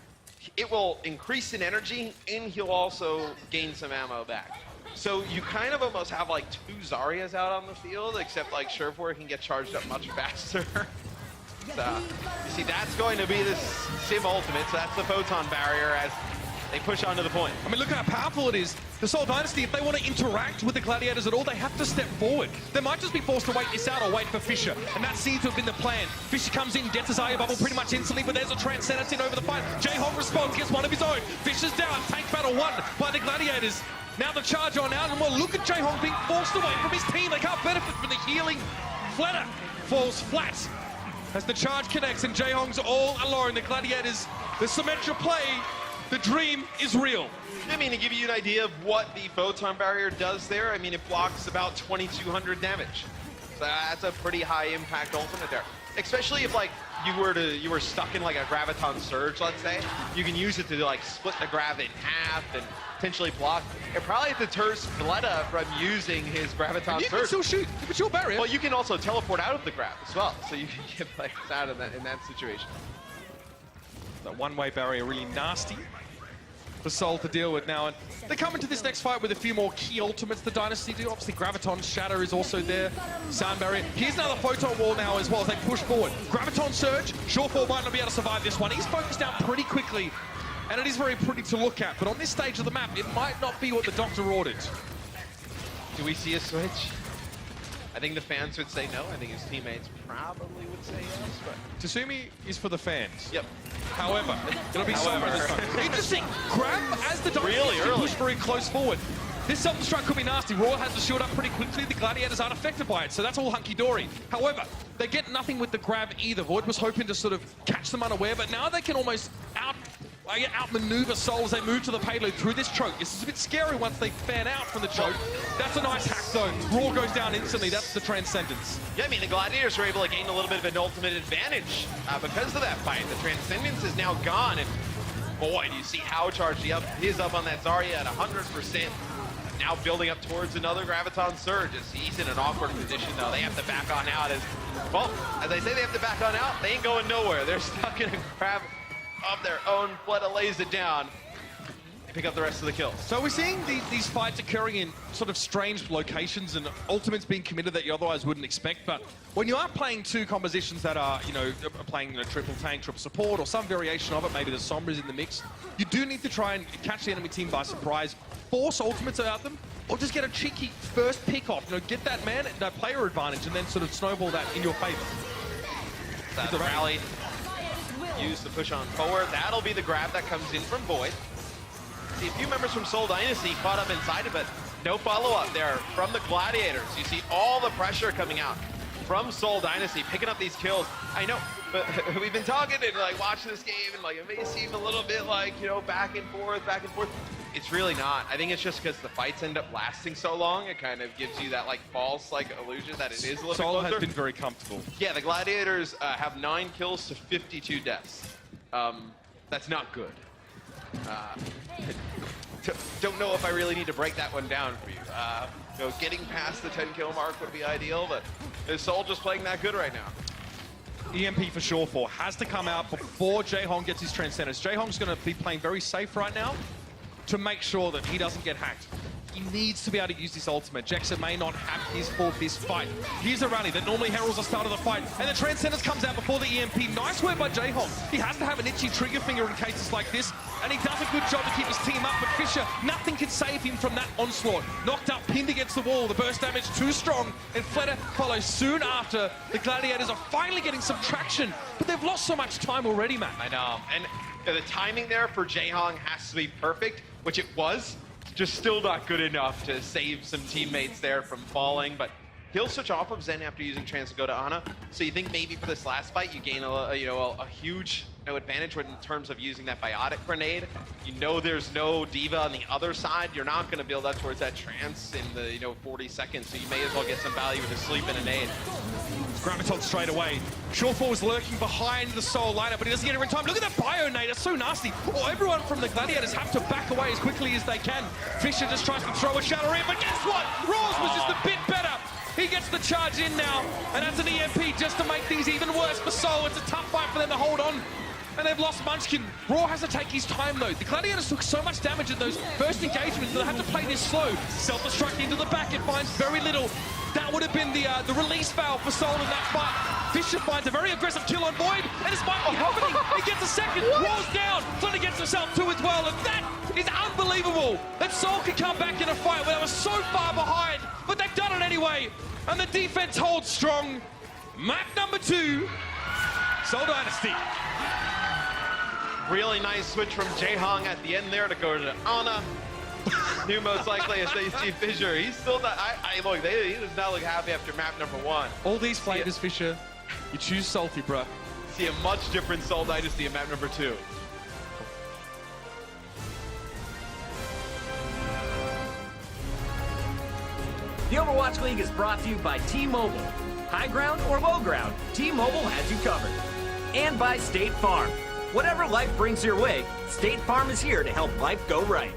it will increase in energy, and he'll also gain some ammo back. So you kind of almost have like 2 Zaryas out on the field, except like Sherfort can get charged up much faster. So you see, that's going to be the Sim ultimate, so that's the photon barrier, as They push on to the point. I mean, look at how powerful it is. The Seoul Dynasty, if they want to interact with the Gladiators at all, they have to step forward. They might just be forced to wait this out or wait for Fisher. And that seems to have been the plan. Fisher comes in, gets his Zarya bubble pretty much instantly, but there's a Transcendence in over the fight. Jaehong responds, gets one of his own. Fisher's down, tank battle won by the Gladiators. Now the charge on out, and well, look at Jaehong being forced away from his team. They can't benefit from the healing. Fleta falls flat as the charge connects, and Jaehong's all alone. The Gladiators, the Symmetra play, the dream is real. I mean, to give you an idea of what the Photon Barrier does there, I mean, it blocks about 2,200 damage. So that's a pretty high impact ultimate there. Especially if, like, you were stuck in, like, a Graviton Surge, let's say. You can use it to, like, split the Grav in half and potentially block. It probably deters Fleta from using his Graviton You Surge. can still shoot. If it's your barrier. Well, you can also teleport out of the Grav as well, so you can get players out of that in that situation. That one-way barrier really nasty for Seoul to deal with now. And they come into this next fight with a few more key ultimates the Dynasty do. Obviously, Graviton Shatter is also there. Sound Barrier. Here's another Photon Wall now as well as they push forward. Graviton Surge. Shorefall might not be able to survive this one. He's focused out pretty quickly, and it is very pretty to look at. But on this stage of the map, it might not be what the doctor ordered. Do we see a switch? I think the fans would say no. I think his teammates probably would say yes, but... Tasumi is for the fans. Yep. However, it'll be Sombra this time. Interesting. Grab as the Dynasty Really early. push very close forward. This self-destruct could be nasty. Raw has the shield up pretty quickly. The Gladiators aren't affected by it, so that's all hunky-dory. However, they get nothing with the grab either. Void was hoping to sort of catch them unaware, but now they can almost outmaneuver Seoul as they move to the payload through this choke. This is a bit scary once they fan out from the choke. That's a nice hack though. Raw goes down instantly. That's the Transcendence. Yeah, I mean, the Gladiators were able to gain a little bit of an ultimate advantage because of that fight. The Transcendence is now gone, and boy, do you see how charged he is up on that Zarya at 100%. Now building up towards another Graviton Surge. As he's in an awkward position though. They have to back on out. As I say, they have to back on out. They ain't going nowhere. They're stuck in a grab of their own. Fleta lays it down. They pick up the rest of the kills. So we're seeing these fights occurring in sort of strange locations and ultimates being committed that you otherwise wouldn't expect. But when you are playing two compositions that are, playing triple tank, triple support, or some variation of it, maybe the Sombra's in the mix, you do need to try and catch the enemy team by surprise, force ultimates out them, or just get a cheeky first pick off. Get that player advantage, and then sort of snowball that in your favor. That's the rally. Use the push on forward. That'll be the grab that comes in from Void. See, a few members from Seoul Dynasty caught up inside of it. No follow-up there from the Gladiators. You see all the pressure coming out from Seoul Dynasty, picking up these kills. I know, but we've been talking and like watching this game, and like it may seem a little bit like, back and forth. It's really not. I think it's just because the fights end up lasting so long, it kind of gives you that like false illusion that it is a little bit Seoul closer. has been very comfortable. Yeah, the Gladiators have 9 kills to 52 deaths. That's not good. Don't know if I really need to break that one down for you. Getting past the 10 kill mark would be ideal, but is Seoul just playing that good right now? EMP for Shorefall has to come out before Jaehong gets his Transcendence. Jaehong's going to be playing very safe right now to make sure that he doesn't get hacked. He needs to be able to use this ultimate. Jackson may not have his for this fight. Here's a rally that normally heralds the start of the fight, and the Transcendence comes out before the EMP. Nice work by Jaehong. He has to have an itchy trigger finger in cases like this, and he does a good job to keep his team up, but Fisher, nothing can save him from that onslaught. Knocked up, pinned against the wall. The burst damage too strong, and Fleta follows soon after. The Gladiators are finally getting some traction, but they've lost so much time already, Matt. I know, and the timing there for Jaehong has to be perfect, which it was. Just still not good enough to save some teammates there from falling, but he'll switch off of Zen after using Trance to go to Ana. So you think maybe for this last fight you gain a huge advantage in terms of using that biotic grenade. There's no Diva on the other side. You're not going to build up towards that Trance in the 40 seconds, so you may as well get some value with a sleep and a nade. Graviton straight away. Shorefall is lurking behind the Seoul lineup, but he doesn't get it in time. Look at that bio nade, it's so nasty. Oh, everyone from the Gladiators have to back away as quickly as they can. Fisher just tries to throw a shatter in, but guess what? Rawls was just a bit better. He gets the charge in now, and that's an EMP just to make things even worse for Seoul. It's a tough fight for them to hold on. And they've lost Munchkin. Raw has to take his time though. The Gladiators took so much damage in those first engagements that they have to play this slow. Self-destruct into the back, it finds very little. That would have been the release valve for Seoul in that fight. Fisher finds a very aggressive kill on Void, and this might be happening. He gets a second, rolls down. Flynn gets himself two as well, and that is unbelievable that Seoul could come back in a fight where they were so far behind, but they've done it anyway. And the defense holds strong. Map number 2, Seoul Dynasty. Really nice switch from Jaehong at the end there to go to Ana. Who most likely is HG Fissure. He's still not, look, he does not look happy after map number 1. All these flavors, Fisher. You choose salty, bruh. See a much different Seoul Dynasty in map number 2. The Overwatch League is brought to you by T-Mobile. High ground or low ground, T-Mobile has you covered. And by State Farm. Whatever life brings your way, State Farm is here to help life go right.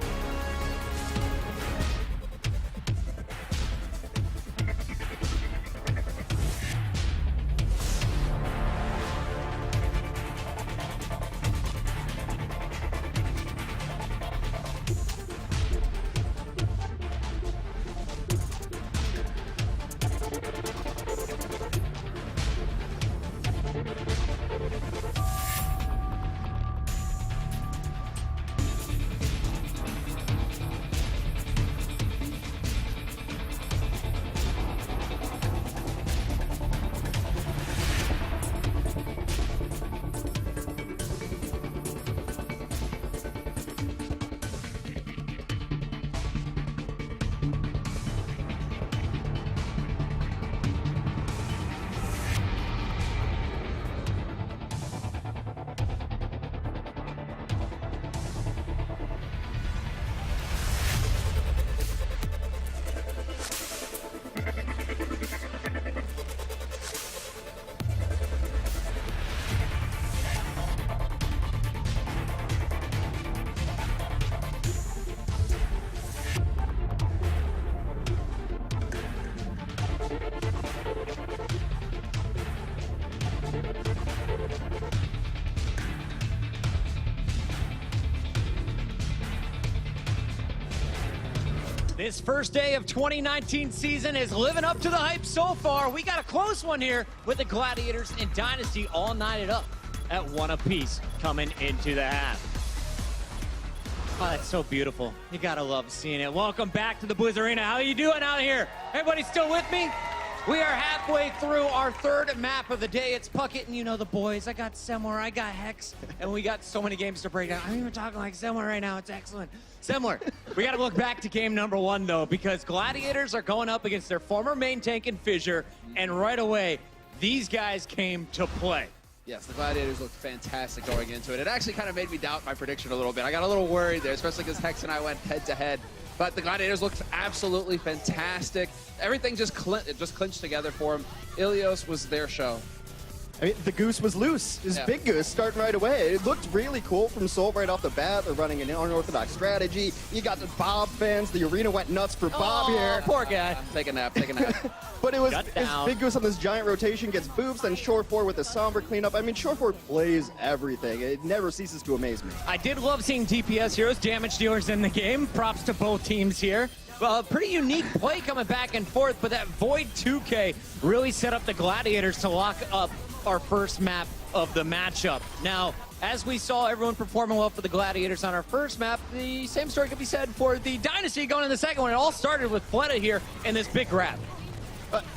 This first day of 2019 season is living up to the hype so far. We got a close one here with the Gladiators and Dynasty all knotted up at 1 apiece coming into the half. Oh, that's so beautiful. You gotta love seeing it. Welcome back to the Blizz Arena. How you doing out here? Everybody still with me? We are halfway through our 3rd map of the day. It's Puckett and you know the boys. I got Semler, I got Hex, and we got so many games to break down. I'm even talking like Semler right now. It's excellent. Semler, we got to look back to game number 1, though, because Gladiators are going up against their former main tank in Fissure, and right away, these guys came to play. Yes, the Gladiators looked fantastic going into it. It actually kind of made me doubt my prediction a little bit. I got a little worried there, especially because Hex and I went head-to-head. But the Gladiators looked absolutely fantastic. Everything just clinched together for them. Ilios was their show. I mean, the goose was loose. His big goose starting right away. It looked really cool from Seoul right off the bat. They're running an unorthodox strategy. You got the Bob fans. The arena went nuts for Bob here. Poor guy. Take a nap, take a nap. But it was his big goose on this giant rotation, gets boobs, then Shore 4 with a somber cleanup. I mean, Shore 4 plays everything. It never ceases to amaze me. I did love seeing DPS heroes, damage dealers in the game. Props to both teams here. Well, a pretty unique play coming back and forth, but that Void 2K really set up the Gladiators to lock up our first map of the matchup. Now, as we saw everyone performing well for the Gladiators on our first map, the same story could be said for the Dynasty going in the second one. It all started with Fleta here in this big grab.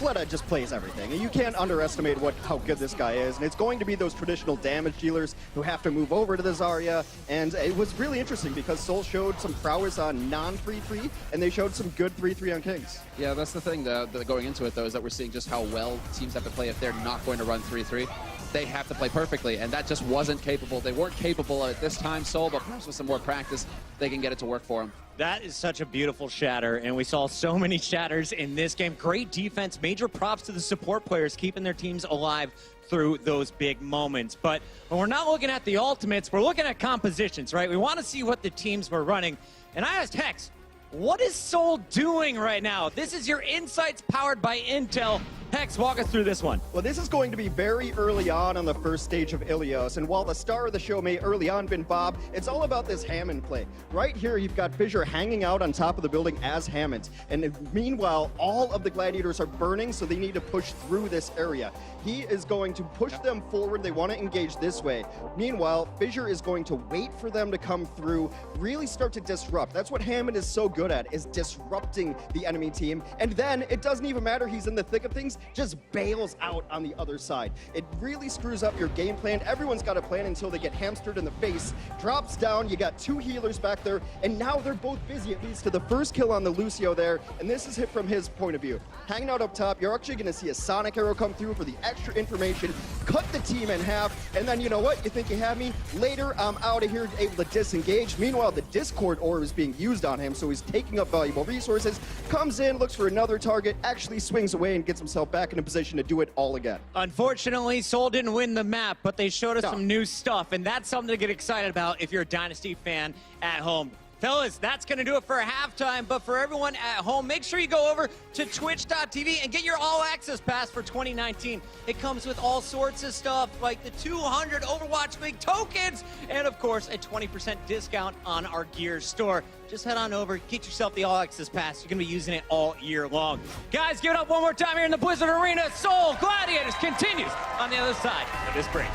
Fleta just plays everything, and you can't underestimate how good this guy is. And it's going to be those traditional damage dealers who have to move over to the Zarya. And it was really interesting because Seoul showed some prowess on non-3-3, and they showed some good 3-3 on Kings. Yeah, that's the thing going into it, though, is that we're seeing just how well teams have to play if they're not going to run 3-3. They have to play perfectly, and that just wasn't capable. They weren't capable at this time, Seoul, but perhaps with some more practice, they can get it to work for them. That is such a beautiful shatter, and we saw so many shatters in this game. Great defense, major props to the support players keeping their teams alive through those big moments. But when we're not looking at the ultimates, we're looking at compositions, right? We want to see what the teams were running. And I asked Hex, what is Seoul doing right now? This is your insights powered by Intel. Hex, walk us through this one. Well, this is going to be very early on the first stage of Ilios, and while the star of the show may early on been Bob, it's all about this Hammond play. Right here, you've got Fissure hanging out on top of the building as Hammond, and meanwhile, all of the Gladiators are burning, so they need to push through this area. He is going to push them forward. They want to engage this way. Meanwhile, Fissure is going to wait for them to come through, really start to disrupt. That's what Hammond is so good at, is disrupting the enemy team, and then it doesn't even matter he's in the thick of things, just bails out on the other side. It really screws up your game plan. Everyone's got a plan until they get hamstered in the face. Drops down, you got 2 healers back there, and now they're both busy. It leads to the first kill on the Lucio there, and this is hit from his point of view. Hanging out up top, you're actually gonna see a Sonic arrow come through for the extra information, cut the team in half, and then you know what? You think you have me? Later, I'm out of here able to disengage. Meanwhile, the Discord orb is being used on him, so he's taking up valuable resources, comes in, looks for another target, actually swings away and gets himself back in a position to do it all again. Unfortunately, Seoul didn't win the map, but they showed us some new stuff, and that's something to get excited about if you're a Dynasty fan at home. Fellas, that's going to do it for halftime, but for everyone at home, make sure you go over to twitch.tv and get your all-access pass for 2019. It comes with all sorts of stuff, like the 200 Overwatch League tokens, and of course, a 20% discount on our gear store. Just head on over, get yourself the all-access pass. You're going to be using it all year long. Guys, give it up one more time here in the Blizzard Arena. Seoul Gladiators continues on the other side of this break.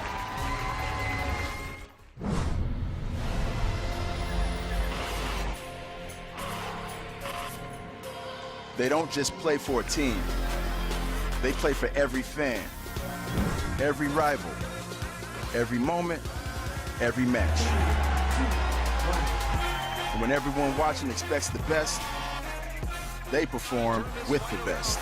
They don't just play for a team. They play for every fan, every rival, every moment, every match. And when everyone watching expects the best, they perform with the best.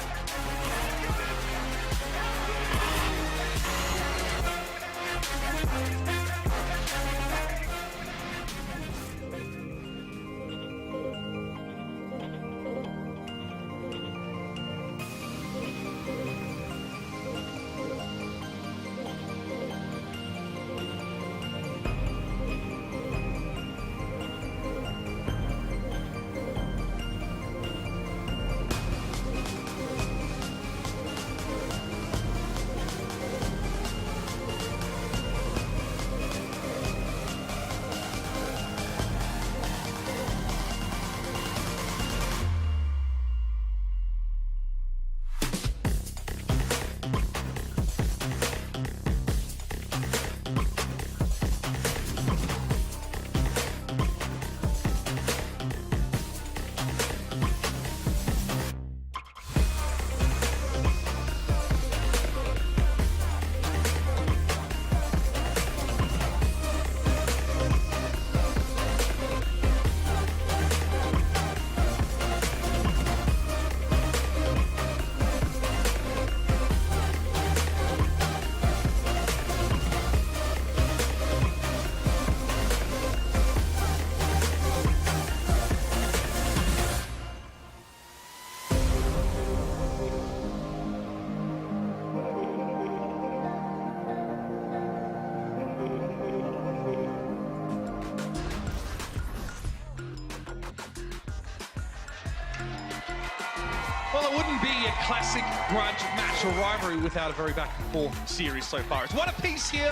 Well, it wouldn't be a classic grudge match or rivalry without a very back-and-forth series so far. It's one apiece here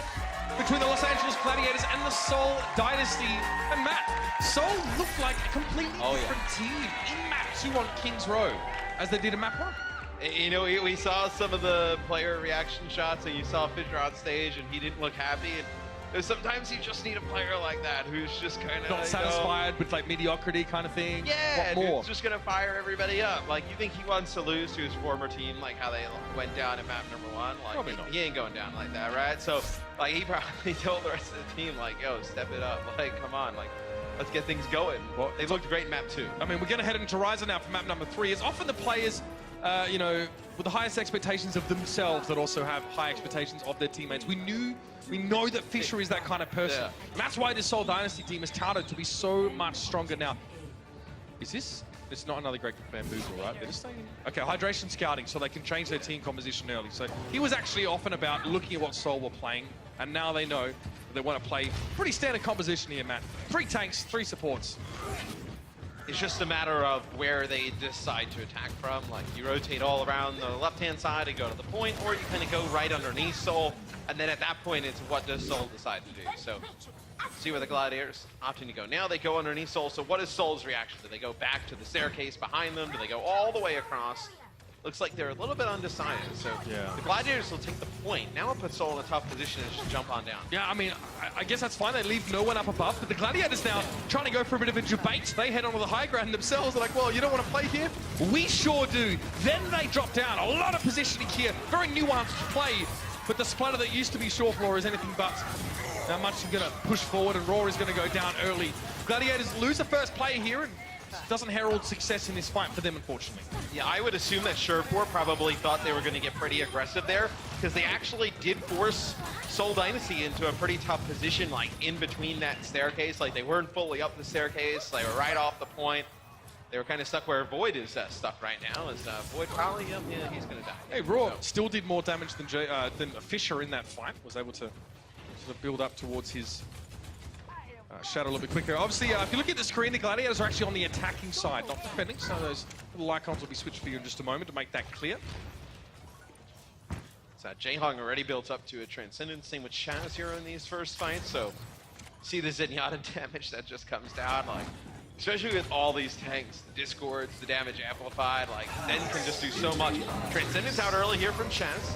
between the Los Angeles Gladiators and the Seoul Dynasty. And Matt, Seoul looked like a completely different team in map 2 on Kings Row as they did in map 1. You know, we saw some of the player reaction shots, and you saw Fissure on stage, and he didn't look happy. And sometimes you just need a player like that who's just kind of not satisfied with like mediocrity kind of thing. Yeah, what more? who's just gonna fire everybody up. Like, you think he wants to lose to his former team, like how they went down in map number 1? Like, Probably not. He ain't going down like that, right? So, like, he probably told the rest of the team, like, yo, step it up. Like, come on, like, let's get things going. Well, they looked great in map 2. I mean, we're going to head into Horizon now for map number 3. It's often the players, you know, with the highest expectations of themselves that also have high expectations of their teammates. We know that Fissure is that kind of person. Yeah. And that's why this Seoul Dynasty team is touted to be so much stronger now. Is this? It's not another great bamboozle, right? They're just saying, okay, hydration scouting, so they can change their team composition early. So he was actually often about looking at what Seoul were playing, and now they know that they want to play pretty standard composition here, Matt. 3 tanks, 3 supports. It's just a matter of where they decide to attack from. Like, you rotate all around the left-hand side and go to the point, or you kind of go right underneath Seoul, and then at that point, it's what does Seoul decide to do. So, see where the Gladiators opting to go. Now they go underneath Seoul, so what is Seoul's reaction? Do they go back to the staircase behind them? Do they go all the way across? Looks like they're a little bit undecided, so the Gladiators will take the point. Now it puts Seoul in a tough position and just jump on down. Yeah, I mean, I guess that's fine. They leave no one up above, but the Gladiators now trying to go for a bit of a debate. They head onto the high ground themselves. They're like, well, you don't want to play here? We sure do. Then they drop down. A lot of positioning here. Very nuanced play, but the splatter that used to be short floor is anything but. Now much is going to push forward, and Raw is going to go down early. Gladiators lose the first player here, and doesn't herald success in this fight for them, unfortunately. Yeah, I would assume that Sherfor probably thought they were going to get pretty aggressive there, because they actually did force Seoul Dynasty into a pretty tough position, like in between that staircase. Like, they weren't fully up the staircase, they were right off the point. They were kind of stuck where Void is stuck right now. As Void probably, yeah, he's going to die. Hey, Raw still did more damage than Fisher in that fight. Was able to sort of build up towards his shadow a little bit quicker. Obviously, if you look at the screen, the Gladiators are actually on the attacking side, not defending. So those little icons will be switched for you in just a moment to make that clear. So Jaehong already built up to a Transcendence. Same with Shaz here in these first fights. So see the Zenyatta damage that just comes down. Like, especially with all these tanks, the Discords, the damage amplified, like, Zen can just do so much. Transcendence out early here from Shaz.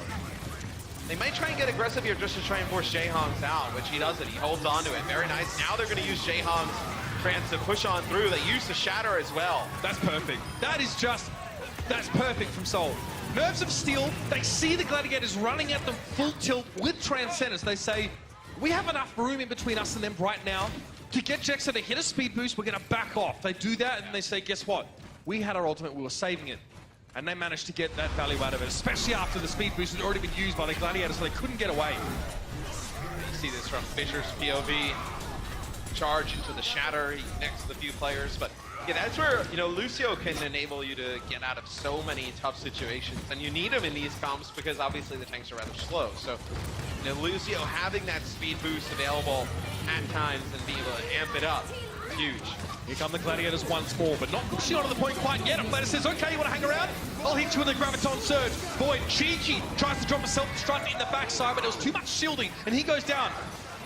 They might try and get aggressive here just to try and force Jaehong's out, which he doesn't. He holds on to it. Very nice. Now they're going to use Jaehong's trance to push on through. They use the Shatter as well. That's perfect. That's perfect from Seoul. Nerves of Steel, they see the Gladiators running at them full tilt with Transcendence. They say, we have enough room in between us and them right now to get Jexa to hit a speed boost. We're going to back off. They do that and they say, guess what? We had our ultimate. We were saving it. And they managed to get that value out of it, especially after the speed boost had already been used by the Gladiators, so they couldn't get away. You see this from Fisher's POV. Charge into the Shatter. He connects with a few players, but yeah, that's where, you know, Lucio can enable you to get out of so many tough situations, and you need him in these comps because obviously the tanks are rather slow. So, you know, Lucio having that speed boost available at times and being able to amp it up, huge. Here come the Gladiators once more, but not pushing onto the point quite yet. Gladiator says, okay, you want to hang around? I'll hit you with a Graviton Surge. Void, cheeky, tries to drop a self-destruct in the backside, but there was too much shielding, and he goes down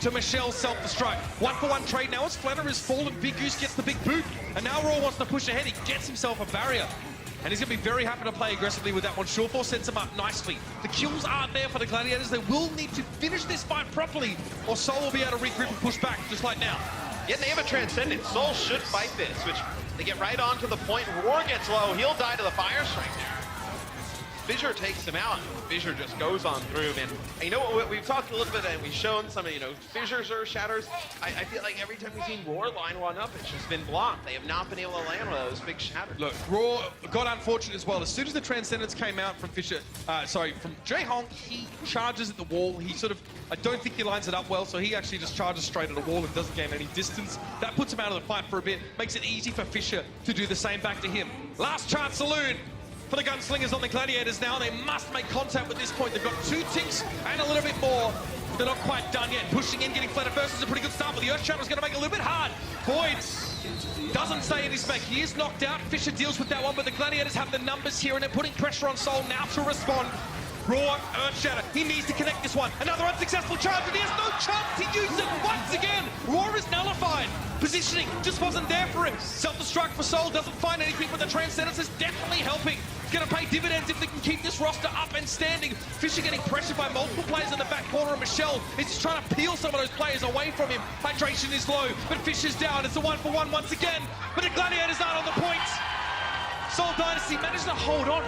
to Michelle's self-destruct. 1-for-1 trade now as Flanner is fallen. Big Goose gets the big boot, and now Raw wants to push ahead. He gets himself a barrier, and he's going to be very happy to play aggressively with that one. Sureforce sets him up nicely. The kills aren't there for the Gladiators. They will need to finish this fight properly, or Seoul will be able to regroup and push back, just like now. Yeah, they have a Transcendence. Seoul should fight this, which they get right onto the point. Roar gets low. He'll die to the Fire Strike there. Fissure takes him out. Fissure just goes on through, man. And you know what? We've talked a little bit, and we've shown some of, you know, Fissures or Shatters. I feel like every time we've seen Roar line one up, it's just been blocked. They have not been able to land one of those big Shatters. Look, Raw got unfortunate as well. As soon as the Transcendence came out from Fisher, from Jaehong, he charges at the wall. He sort of, I don't think he lines it up well, so he actually just charges straight at the wall and doesn't gain any distance. That puts him out of the fight for a bit, makes it easy for Fisher to do the same back to him. Last chance saloon for the Gunslingers on the Gladiators now. They must make contact with this point. They've got 2 ticks and a little bit more. They're not quite done yet. Pushing in, getting flattered first is a pretty good start, but the Earth Shadow is going to make it a little bit hard. Void doesn't stay in his spec. He is knocked out. Fisher deals with that one, but the Gladiators have the numbers here, and they're putting pressure on Seoul now to respond. Raw, Earth Shadow. He needs to connect this one. Another unsuccessful charge, and he has no chance to use it once again. Raw is nullified. Positioning just wasn't there for him. Self-destruct for Seoul, doesn't find anything, but the Transcendence is definitely helping. It's going to pay dividends if they can keep this roster up and standing. Fisher getting pressured by multiple players in the back corner, and Michelle is just trying to peel some of those players away from him. Hydration is low, but Fisher's down. It's a 1-for-1 once again, but the Gladiators aren't on the points. Seoul Dynasty managed to hold on.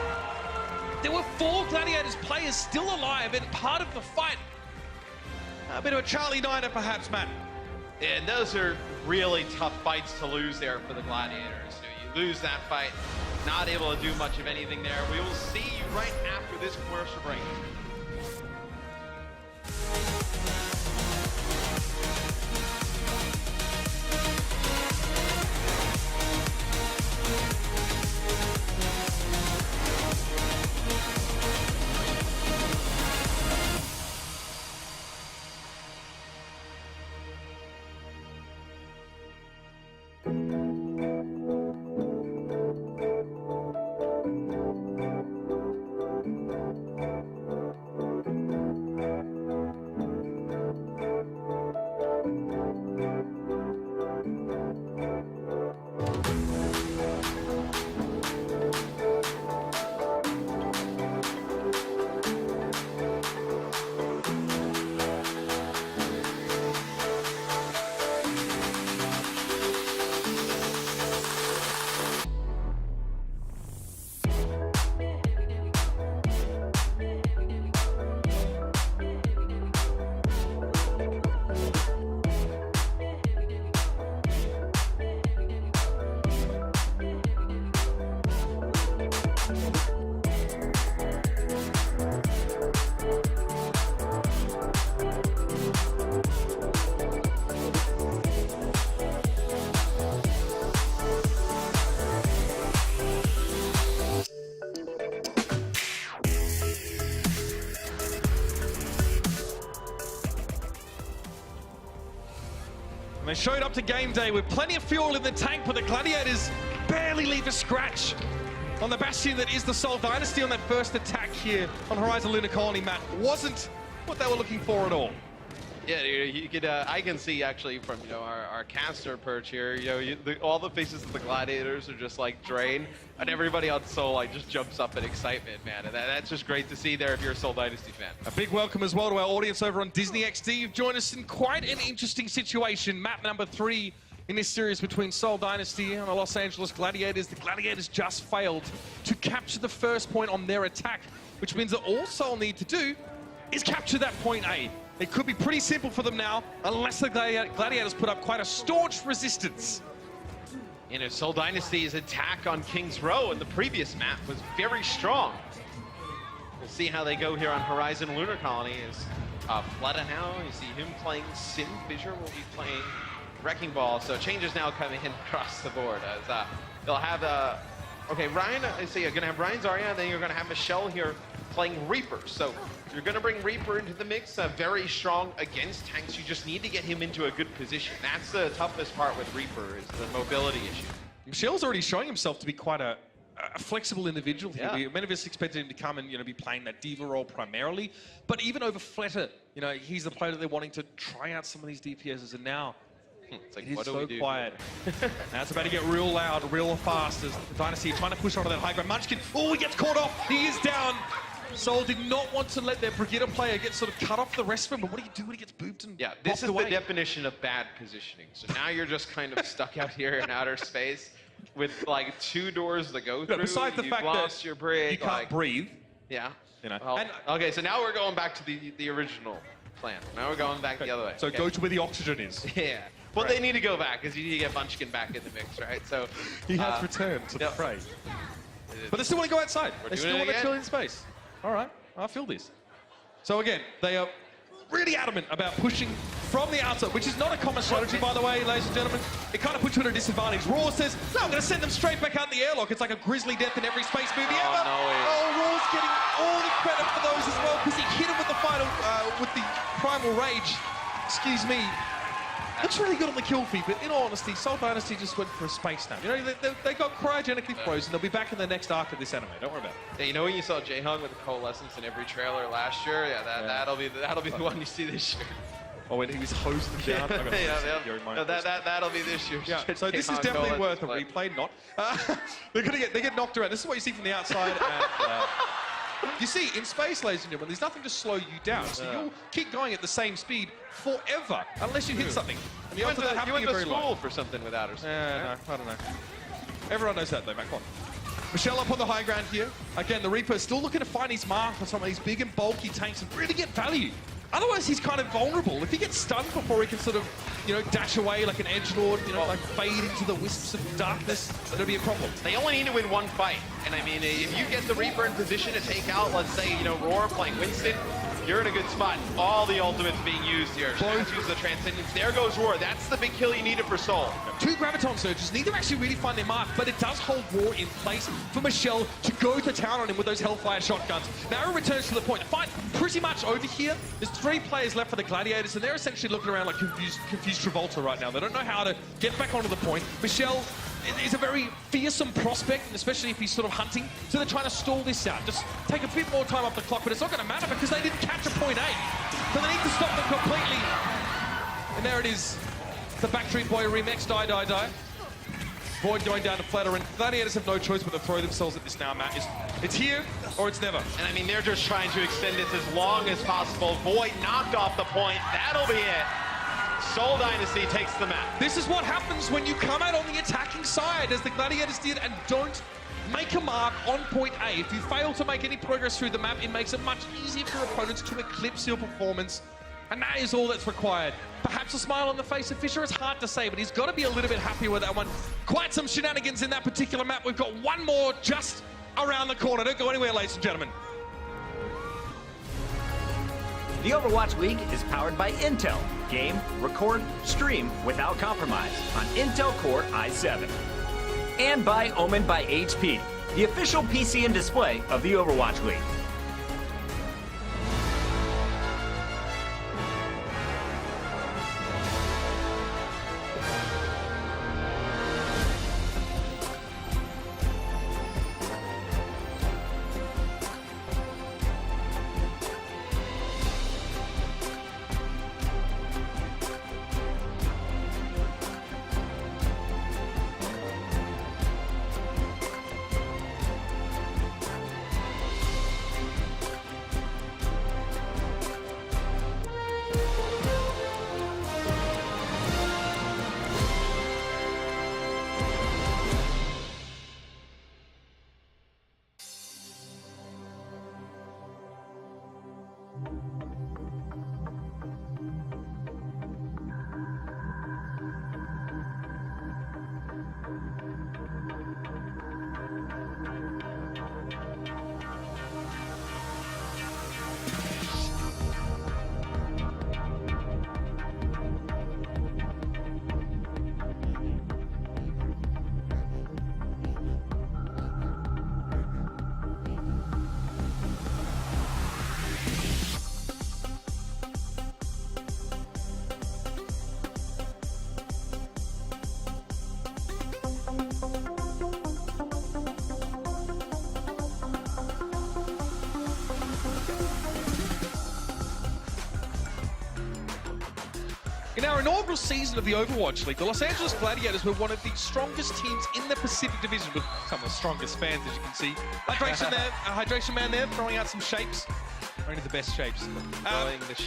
There were 4 Gladiators players still alive and part of the fight. A bit of a Charlie Niner, perhaps, Matt. And those are really tough fights to lose there for the Gladiators. You lose that fight, not able to do much of anything there. We will see you right after this commercial break. They showed up to game day with plenty of fuel in the tank, but the Gladiators barely leave a scratch on the bastion that is the Seoul Dynasty on that first attack here on Horizon Lunar Colony. Matt, wasn't what they were looking for at all. Yeah, you could. I can see actually from our caster perch here. All the faces of the Gladiators are just like drained, and everybody on Seoul like just jumps up in excitement, man. And that's just great to see there if you're a Seoul Dynasty fan. A big welcome as well to our audience over on Disney XD. You've joined us in quite an interesting situation. Map number 3 in this series between Seoul Dynasty and the Los Angeles Gladiators. The Gladiators just failed to capture the first point on their attack, which means that all Seoul need to do is capture that point A. It could be pretty simple for them now, unless the Gladiators put up quite a staunch resistance. Seoul Dynasty's attack on King's Row in the previous map was very strong. We'll see how they go here on Horizon Lunar Colony. Is Fleta now, you see him playing Sin. Fissure will be playing Wrecking Ball, so changes now coming in across the board. As they'll have, okay, Ryan, so you're gonna have Ryan Zarya, and then you're gonna have Michelle here playing Reaper. So you're going to bring Reaper into the mix, very strong against tanks. You just need to get him into a good position. That's the toughest part with Reaper, is the mobility issue. Michelle's already showing himself to be quite a flexible individual here. Yeah. Many of us expected him to come and be playing that diva role primarily, but even over Fleta, he's the player that they're wanting to try out some of these DPSs, and now It's like, it is what do so we do? quiet. Now it's about to get real loud, real fast as the Dynasty are trying to push onto that high ground. Munchkin, he gets caught off. He is down. Seoul did not want to let their Brigitte player get sort of cut off the rest of him, but what do you do when he gets booped and Yeah, this is away? the definition of bad positioning. So now you're just kind of stuck out here in outer space with like 2 doors to go through. Besides the You've fact lost that your brig, you can't breathe. Yeah. Well, And, okay, so now we're going back to the original plan. Now we're going back the other way. So okay. go to where the oxygen is. Yeah. Well, Right. they need to go back because you need to get Munchkin back in the mix, right? So He has returned to the yeah. fray. But they still want to go outside. They doing still it want to again. chill in space. All right, I feel this. So again, they are really adamant about pushing from the outside, which is not a common strategy, by the way, ladies and gentlemen. It kind of puts you at a disadvantage. Raw says, no, I'm going to send them straight back out in the airlock. It's like a grisly death in every space movie ever. no, Raw's getting all the credit for those as well, because he hit him with the final, with the Primal Rage. Excuse me. Looks really good on the kill feed, but in all honesty, Seoul Dynasty just went for a space now. They got cryogenically frozen. They'll be back in the next arc of this anime. Don't worry about it. Yeah, when you saw Jae-Hung with the coalescence in every trailer last year, that'll be the one you see this year. Oh, when he was hosing them down. That'll be this year. Yeah, so this is definitely worth a replay. Not. They get knocked around. This is what you see from the outside. And, you see, in space, ladies and gentlemen, there's nothing to slow you down. So you'll keep going at the same speed forever, unless you hit something. And You went odds of that to happening are very low. school for something with outer space. No, I don't know. Everyone knows that, though, Matt. Come on. Michelle up on the high ground here. Again, the Reaper is still looking to find his mark on some of these big and bulky tanks and really get value. Otherwise, he's kind of vulnerable. If he gets stunned before he can sort of, dash away like an edgelord, like fade into the wisps of darkness, that'll be a problem. They only need to win one fight. And I mean, if you get the Reaper in position to take out, let's say, Roar playing Winston, you're in a good spot. All the ultimates being used here. Both use the Transcendence. There goes Roar. That's the big kill you needed for Seoul. 2 Graviton Surges, neither actually really find their mark, but it does hold Roar in place for Michelle to go to town on him with those Hellfire shotguns. Now returns to the point. The fight pretty much over here. There's 3 players left for the Gladiators, and they're essentially looking around like confused Travolta right now. They don't know how to get back onto the point. Michelle is a very fearsome prospect, and especially if he's sort of hunting. So they're trying to stall this out. Just take a bit more time off the clock, but it's not going to matter because they didn't catch a point A. So they need to stop them completely. And there it is. The Backstreet Boy remix, Die. Void going down to Fleta, and Gladiators have no choice but to throw themselves at this now, Matt. It's here or it's never. And I mean, they're just trying to extend this as long as possible. Void knocked off the point. That'll be it. Seoul Dynasty takes the map. This is what happens when you come out on the attacking side, as the Gladiators did, and don't make a mark on point A. If you fail to make any progress through the map, it makes it much easier for opponents to eclipse your performance. And that is all that's required. Perhaps a smile on the face of Fissure is hard to say, but he's got to be a little bit happier with that one. Quite some shenanigans in that particular map. We've got one more just around the corner. Don't go anywhere, ladies and gentlemen. The Overwatch League is powered by Intel. Game, record, stream without compromise on Intel Core i7. And by Omen by HP, the official PC and display of the Overwatch League. inaugural season of the Overwatch League, the Los Angeles Gladiators were one of the strongest teams in the Pacific Division, with some of the strongest fans, as you can see. Hydration Man there, throwing out some shapes. Only the best shapes.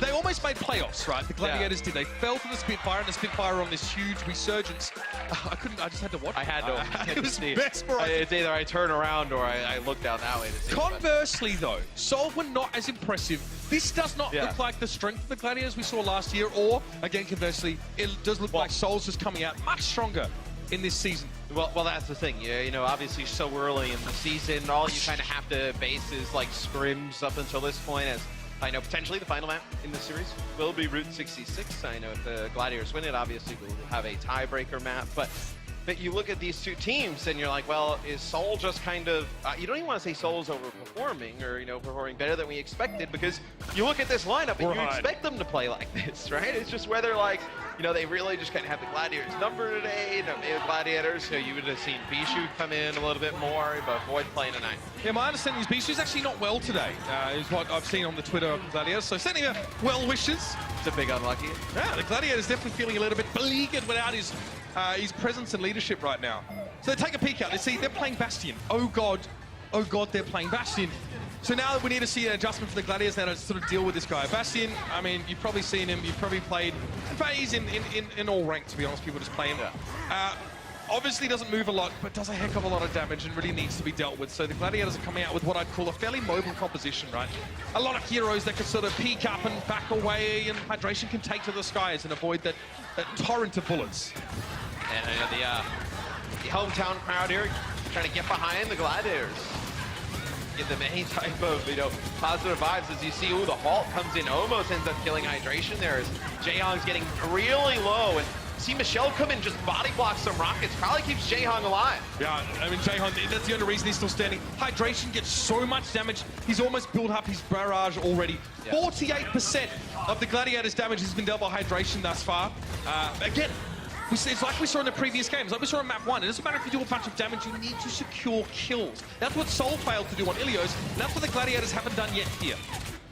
They almost made playoffs, right? The Gladiators did. They fell to the Spitfire, and the Spitfire on this huge resurgence. I just had to watch it. I had to. It was mesmerizing. It's either I turn around or I look down that way to see. Conversely, though, Seoul were not as impressive. This does not look like the strength of the Gladiators we saw last year, or, again, conversely, it does look like Seoul's just coming out much stronger in this season. Well, that's the thing. You know, obviously so early in the season, all you kind of have to base is like scrims up until this point. As I know, potentially the final map in the series will be Route 66. I know if the Gladiators win it, obviously we'll have a tiebreaker map. But you look at these two teams and you're like, well, is Seoul just kind of, you don't even want to say Seoul's overperforming or, you know, performing better than we expected, because you look at this lineup and you expect them to play like this, right? It's just whether, like, you know, they really just kind of have the Gladiators number today. You know, Gladiators, you know, you would have seen Bishu come in a little bit more, but Void playing tonight. Yeah, my understanding is Bishu's actually not well today, is what I've seen on the Twitter of Gladiators. So sending her well wishes. It's a big unlucky. Yeah, the Gladiators definitely feeling a little bit beleaguered without his presence and leadership right now. So they take a peek out. They see they're playing Bastion. Oh God, they're playing Bastion. So now we need to see an adjustment for the Gladiators now to sort of deal with this guy. Bastion, I mean, you've probably seen him, you've probably played, in fact, he's in all ranks, to be honest. People just play him. Obviously doesn't move a lot, but does a heck of a lot of damage and really needs to be dealt with. So the Gladiators are coming out with what I'd call a fairly mobile composition, right? A lot of heroes that can sort of peek up and back away, and Hydration can take to the skies and avoid that torrent of bullets. And the hometown crowd here trying to get behind the Gladiators. Give them any type of, you know, positive vibes. As you see, ooh, the Halt comes in, almost ends up killing Hydration there, as Jaehong's getting really low, and see Michelle come in, just body block some rockets, probably keeps Jaehong alive. Yeah, I mean, Jaehong, that's the only reason he's still standing. Hydration gets so much damage, he's almost built up his barrage already. 48% of the Gladiators' damage has been dealt by Hydration thus far. Again, it's like we saw in the previous games, like we saw in map 1. It doesn't matter if you do a bunch of damage, you need to secure kills. That's what Seoul failed to do on Ilios, and that's what the Gladiators haven't done yet here.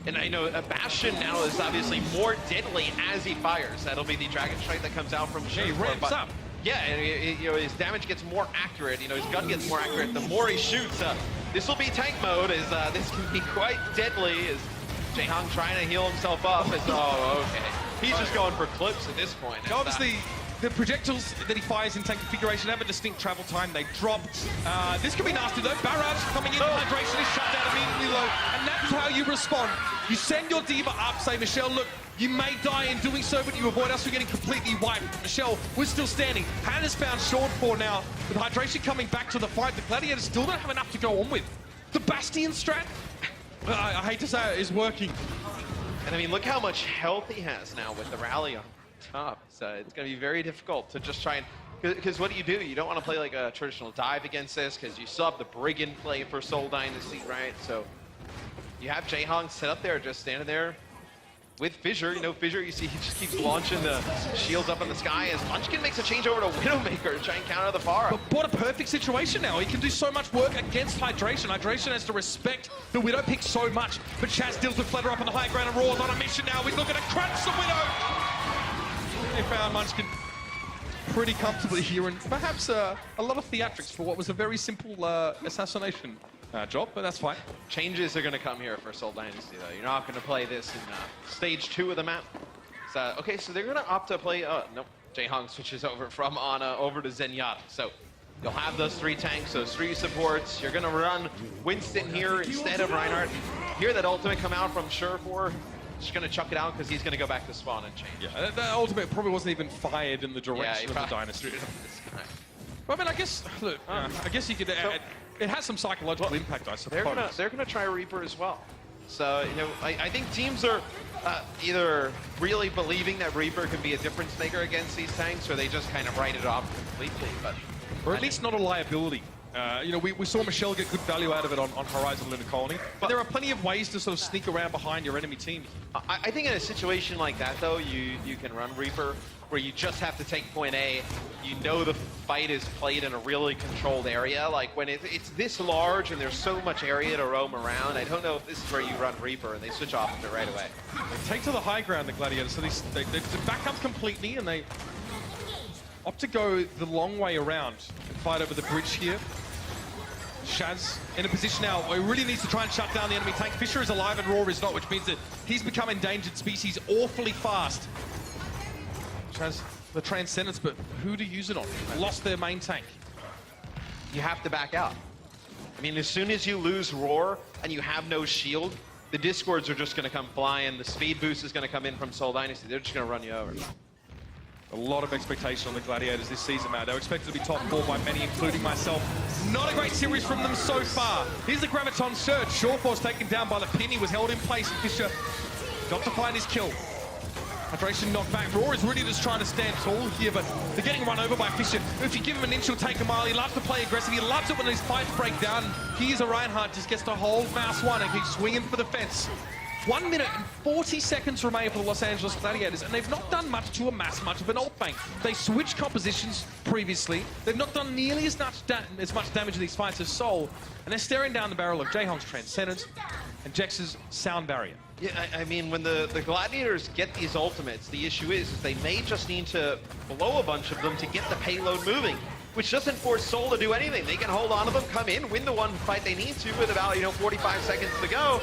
And I know Bastion now is obviously more deadly as he fires. That'll be the Dragon Strike that comes out from Shin. He ramps up. Yeah, and you know, his damage gets more accurate. You know, his gun gets more accurate the more he shoots. This will be tank mode. This can be quite deadly. As Jaehong trying to heal himself up. Oh, okay. He's just going for clips at this point. Obviously, the projectiles that he fires in tank configuration have a distinct travel time. They drop. This could be nasty though. Barrage coming in, Hydration is shut down immediately low, and that's how you respond. You send your Diva up, say, Michelle, look, you may die in doing so, but you avoid us from getting completely wiped. Michelle was still standing. Hannah's found short for now. With Hydration coming back to the fight, the Gladiators still don't have enough to go on with. The Bastion strat, I hate to say it, is working. And I mean, look how much health he has now with the rally on top. So it's going to be very difficult to just try and, because what do? You don't want to play like a traditional dive against this, because you still have the Brigand play for Seoul Dynasty, right? So you have Jaehong set up there, just standing there with Fissure. You know, Fissure, you see, he just keeps launching the shields up in the sky as Munchkin makes a change over to Widowmaker to try and counter the Pharah. But what a perfect situation now. He can do so much work against Hydration. Hydration has to respect the Widow pick so much, but Chaz deals with Flutter up on the high ground, and Raw's on a mission now. He's looking to crunch the Widow. They found Munchkin pretty comfortably here, and perhaps a lot of theatrics for what was a very simple assassination job, but that's fine. Changes are going to come here for Seoul Dynasty, though. You're not going to play this in stage 2 of the map. So, okay, so they're going to opt to play... nope. Jaehong switches over from Ana over to Zenyatta. So you'll have those 3 tanks, those 3 supports. You're going to run Winston here instead of Reinhardt. Hear that ultimate come out from Surefour. Just going to chuck it out because he's going to go back to spawn and change. Yeah, that ultimate probably wasn't even fired in the direction of the Dynasty. Well, I mean, I guess, look, I guess you could... it has some psychological impact, I suppose. They're gonna try Reaper as well. So, you know, I think teams are either really believing that Reaper can be a difference maker against these tanks, or they just kind of write it off completely. But or at least not a liability. You know, we saw Michelle get good value out of it on Horizon Lunar Colony, but there are plenty of ways to sort of sneak around behind your enemy team. I think in a situation like that, though, you can run Reaper, where you just have to take point A. You know the fight is played in a really controlled area. Like when it's this large and there's so much area to roam around, I don't know if this is where you run Reaper and they switch off of it right away. They take to the high ground, the Gladiators, so they back up completely and they opt to go the long way around and fight over the bridge here. Shaz in a position now where he really needs to try and shut down the enemy tank. Fisher is alive and Roar is not, which means that he's become endangered species awfully fast. Shaz, the Transcendence, but who to use it on? Lost their main tank. You have to back out. I mean, as soon as you lose Roar and you have no shield, the Discords are just going to come flying. The speed boost is going to come in from Seoul Dynasty. They're just going to run you over. A lot of expectation on the Gladiators this season, Matt. They were expected to be top 4 by many, including myself. Not a great series from them so far. Here's the Graviton surge. Shawforce taken down by the pin. He was held in place. Fisher got to find his kill. Hydration knocked back. Roar is really just trying to stand tall here, but they're getting run over by Fisher. If you give him an inch, he'll take a mile. He loves to play aggressive. He loves it when these fights break down. Here's a Reinhardt, just gets to hold mouse 1 and keeps swinging for the fence. 1 minute and 40 seconds remain for the Los Angeles Gladiators, and they've not done much to amass much of an ult bank. They switched compositions previously. They've not done nearly as much damage in these fights as Seoul, and they're staring down the barrel of Jaehong's Transcendence and Jex's Sound Barrier. Yeah, I mean, when the Gladiators get these ultimates, the issue is they may just need to blow a bunch of them to get the payload moving, which doesn't force Seoul to do anything. They can hold on to them, come in, win the one fight they need to with about, 45 seconds to go,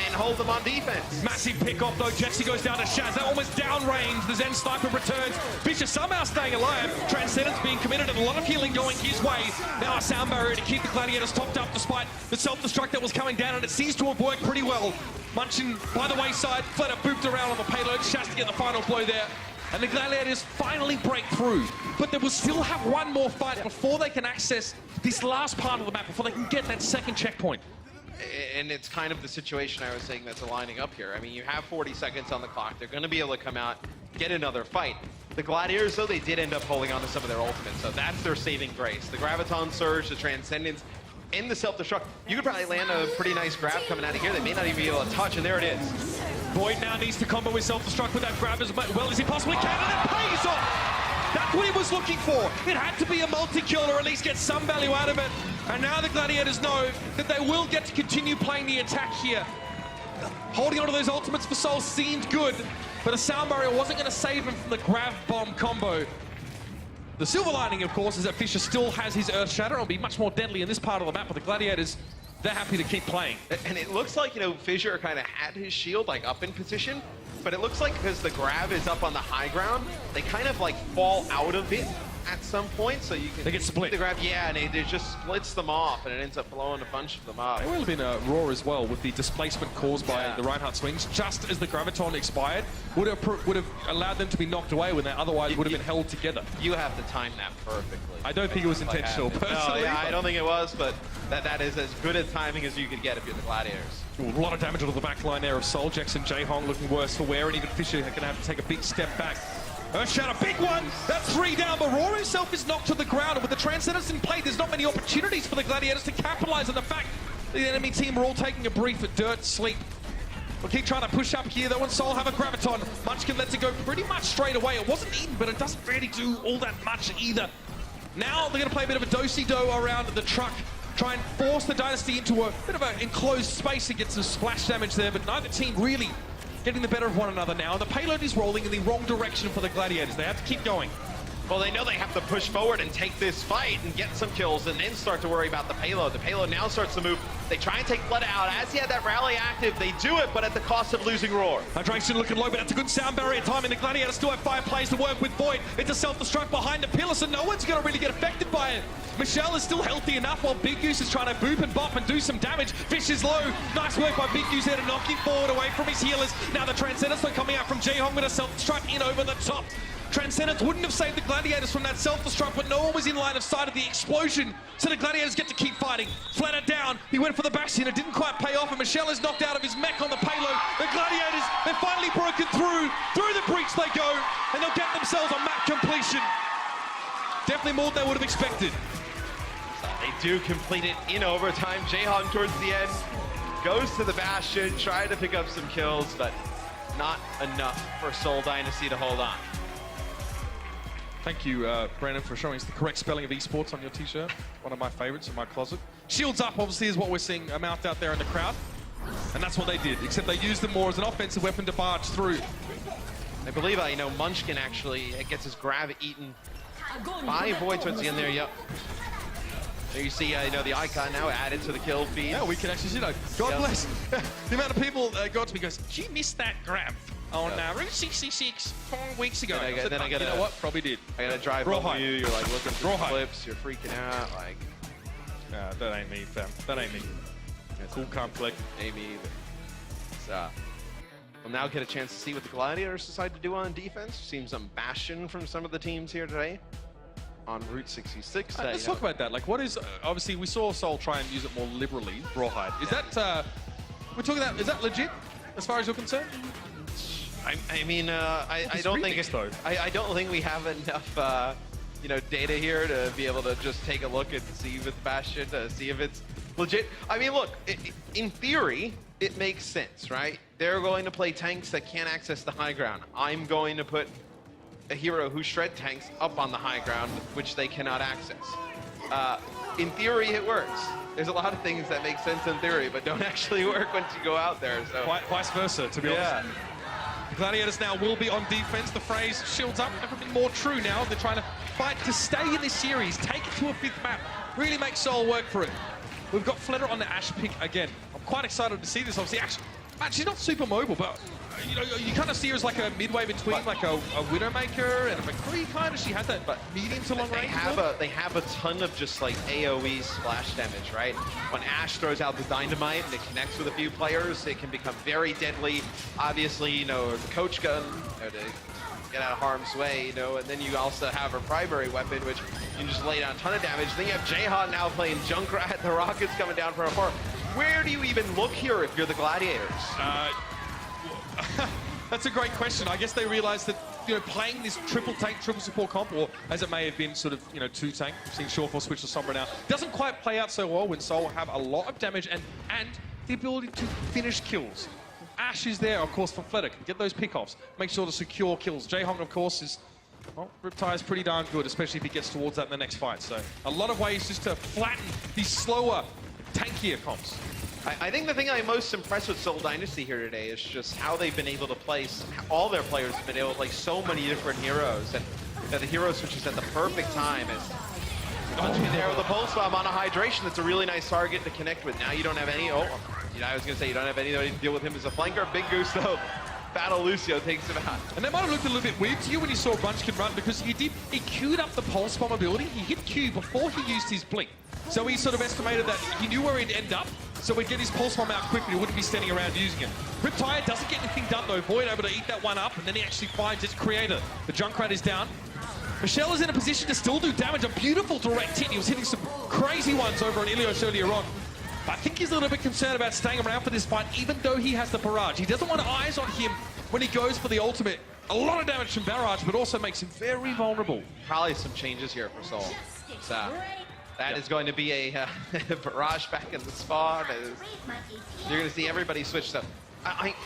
and hold them on defense. Massive pick off though. Jexy goes down to Shaz. That almost downrange. The Zen Sniper returns. Fisher somehow staying alive. Transcendence being committed and a lot of healing going his way. Now a Sound Barrier to keep the Gladiators topped up despite the self-destruct that was coming down, and it seems to have worked pretty well. Munchin by the wayside, Fletter booped around on the payload. Shaz to get the final blow there. And the Gladiators finally break through. But they will still have one more fight before they can access this last part of the map, before they can get that second checkpoint. And it's kind of the situation I was saying that's aligning up here. I mean, you have 40 seconds on the clock. They're going to be able to come out, get another fight. The Gladiators, though, they did end up holding on to some of their ultimates, so that's their saving grace. The Graviton Surge, the Transcendence, and the Self-Destruct. You could probably land a pretty nice grab coming out of here. They may not even be able to touch, and there it is. Boyd now needs to combo with Self-Destruct with that grab as well as he possibly can, and it pays off! That's what he was looking for. It had to be a multi-kill or at least get some value out of it. And now the Gladiators know that they will get to continue playing the attack here. Holding onto those ultimates for Seoul seemed good, but a Sound Barrier wasn't going to save him from the grab bomb combo. The silver lining, of course, is that Fisher still has his Earth Shatter. It'll be much more deadly in this part of the map, but the Gladiators, they're happy to keep playing. And it looks like, Fisher kind of had his shield up in position, but it looks like because the grab is up on the high ground, they kind of fall out of it at some point, so you can... They get split. The grab, yeah, and it just splits them off, and it ends up blowing a bunch of them up. There will have been a Roar as well with the displacement caused by the Reinhardt swings. Just as the Graviton expired, would have allowed them to be knocked away when they otherwise would have been held together. You have to time that perfectly. I don't think it was intentional, personally. No, yeah, I don't think it was, but that is as good a timing as you could get if you're the Gladiators. Ooh, a lot of damage onto the back line there of Seoul. Jackson, Jaehong looking worse for wear, and even Fisher going to have to take a big step back. Earthshatter, big one! That's 3 down, but Roar himself is knocked to the ground. And with the Transcendence in play, there's not many opportunities for the Gladiators to capitalize on the fact the enemy team are all taking a brief dirt sleep. We'll keep trying to push up here, though, and Seoul have a Graviton. Munchkin lets it go pretty much straight away. It wasn't eaten, but it doesn't really do all that much either. Now they're going to play a bit of a do-si-do around the truck, try and force the Dynasty into a bit of an enclosed space and get some splash damage there, but neither team really getting the better of one another now. The payload is rolling in the wrong direction for the Gladiators. They have to keep going. Well, they know they have to push forward and take this fight and get some kills and then start to worry about the payload. The payload now starts to move. They try and take Blood out. As he had that rally active, they do it, but at the cost of losing Roar. Hydration looking low, but that's a good Sound Barrier time, and the Gladiators still have 5 plays to work with. Void, it's a self-destruct behind the pillar, so no one's going to really get affected by it. Michelle is still healthy enough while Big Goose is trying to boop and bop and do some damage. Fish is low. Nice work by Big Goose there to knock him forward away from his healers. Now the Transcendence are coming out from Jaehong with a self-destruct in over the top. Transcendence wouldn't have saved the Gladiators from that self-destruct, but no one was in line of sight of the explosion, so the Gladiators get to keep fighting. Flatter down, he went for the Bastion, it didn't quite pay off, and Michelle is knocked out of his mech on the payload. The Gladiators, they're finally broken through the breach they go, and they'll get themselves a map completion. Definitely more than they would have expected. They do complete it in overtime. Jaehong towards the end goes to the Bastion, trying to pick up some kills, but not enough for Seoul Dynasty to hold on. Thank you, Brandon, for showing us the correct spelling of eSports on your t-shirt. One of my favorites in my closet. Shields up, obviously, is what we're seeing mouthed out there in the crowd. And that's what they did, except they used them more as an offensive weapon to barge through. I believe, Munchkin actually gets his grab eaten by Void towards the end there, yep. There you see, the icon now added to the kill feed. Yeah, we can actually see that. God bless. The amount of people got to me goes, did you miss that grab on Route 66 4 weeks ago? You know what? Probably did. I gotta drive home you, you're like looking through clips, you're freaking out, like. That ain't me, fam. That ain't me. Cool conflict. Ain't me either. So, we'll now get a chance to see what the Gladiators decide to do on defense. Seen some Bastion from some of the teams here today on Route 66. Let's talk about that. Like, what is, obviously, we saw Seoul try and use it more liberally, Rawhide. Is that, we're talking about, is that legit as far as you're concerned? I don't think though. I don't think we have enough data here to be able to just take a look and see with Bastion to see if it's legit. I mean, look, in theory, it makes sense, right? They're going to play tanks that can't access the high ground. I'm going to put a hero who shred tanks up on the high ground, which they cannot access. In theory, it works. There's a lot of things that make sense in theory, but don't actually work once you go out there. So Vice versa, to be honest. The Gladiators now will be on defense. The phrase shields up, never been more true now. They're trying to fight to stay in this series, take it to a 5th map, really make Seoul work for it. We've got Fledder on the Ashe pick again. I'm quite excited to see this. Obviously, Ashe, man, she's not super mobile, but you kind of see her as like a midway between like a Widowmaker and a McCree kind of. She has that medium to long range. They have a ton of just like AoE splash damage, right? When Ashe throws out the dynamite and it connects with a few players, it can become very deadly. Obviously, the coach gun to get out of harm's way, and then you also have her primary weapon, which you can just lay down a ton of damage. Then you have Jaehong now playing Junkrat, the rockets coming down from afar. Where do you even look here if you're the Gladiators? That's a great question. I guess they realized that, playing this triple tank, triple support comp, or as it may have been sort of, 2 tank, seeing Shawfall switch to Sombra now, doesn't quite play out so well when Seoul have a lot of damage and the ability to finish kills. Ashe is there, of course, for Fledder, can get those pickoffs, make sure to secure kills. Jaehong, of course, is, well, Riptide is pretty darn good, especially if he gets towards that in the next fight. So a lot of ways just to flatten these slower, tankier comps. I think the thing I'm most impressed with Seoul Dynasty here today is just how they've been able to play, all their players have been able to play so many different heroes, and that the hero switches at the perfect time. There with the pulse bomb on a hydration, that's a really nice target to connect with. Now you don't have any, I was going to say you don't have anybody to deal with him as a flanker. Big Goose though, Battle Lucio takes him out. And that might have looked a little bit weird to you when you saw Munchkin run, because he queued up the pulse bomb ability. He hit Q before he used his blink. So he sort of estimated that he knew where he'd end up, so he'd get his pulse bomb out quickly. He wouldn't be standing around using it. Riptide doesn't get anything done though. Void able to eat that one up, and then he actually finds his creator. The Junkrat is down. Michelle is in a position to still do damage. A beautiful direct hit. He was hitting some crazy ones over on Ilios earlier on. But I think he's a little bit concerned about staying around for this fight, even though he has the barrage. He doesn't want eyes on him when he goes for the ultimate. A lot of damage from barrage, but also makes him very vulnerable. Probably some changes here for Seoul. So that is going to be a barrage back in the spawn. You're going to see everybody switch stuff.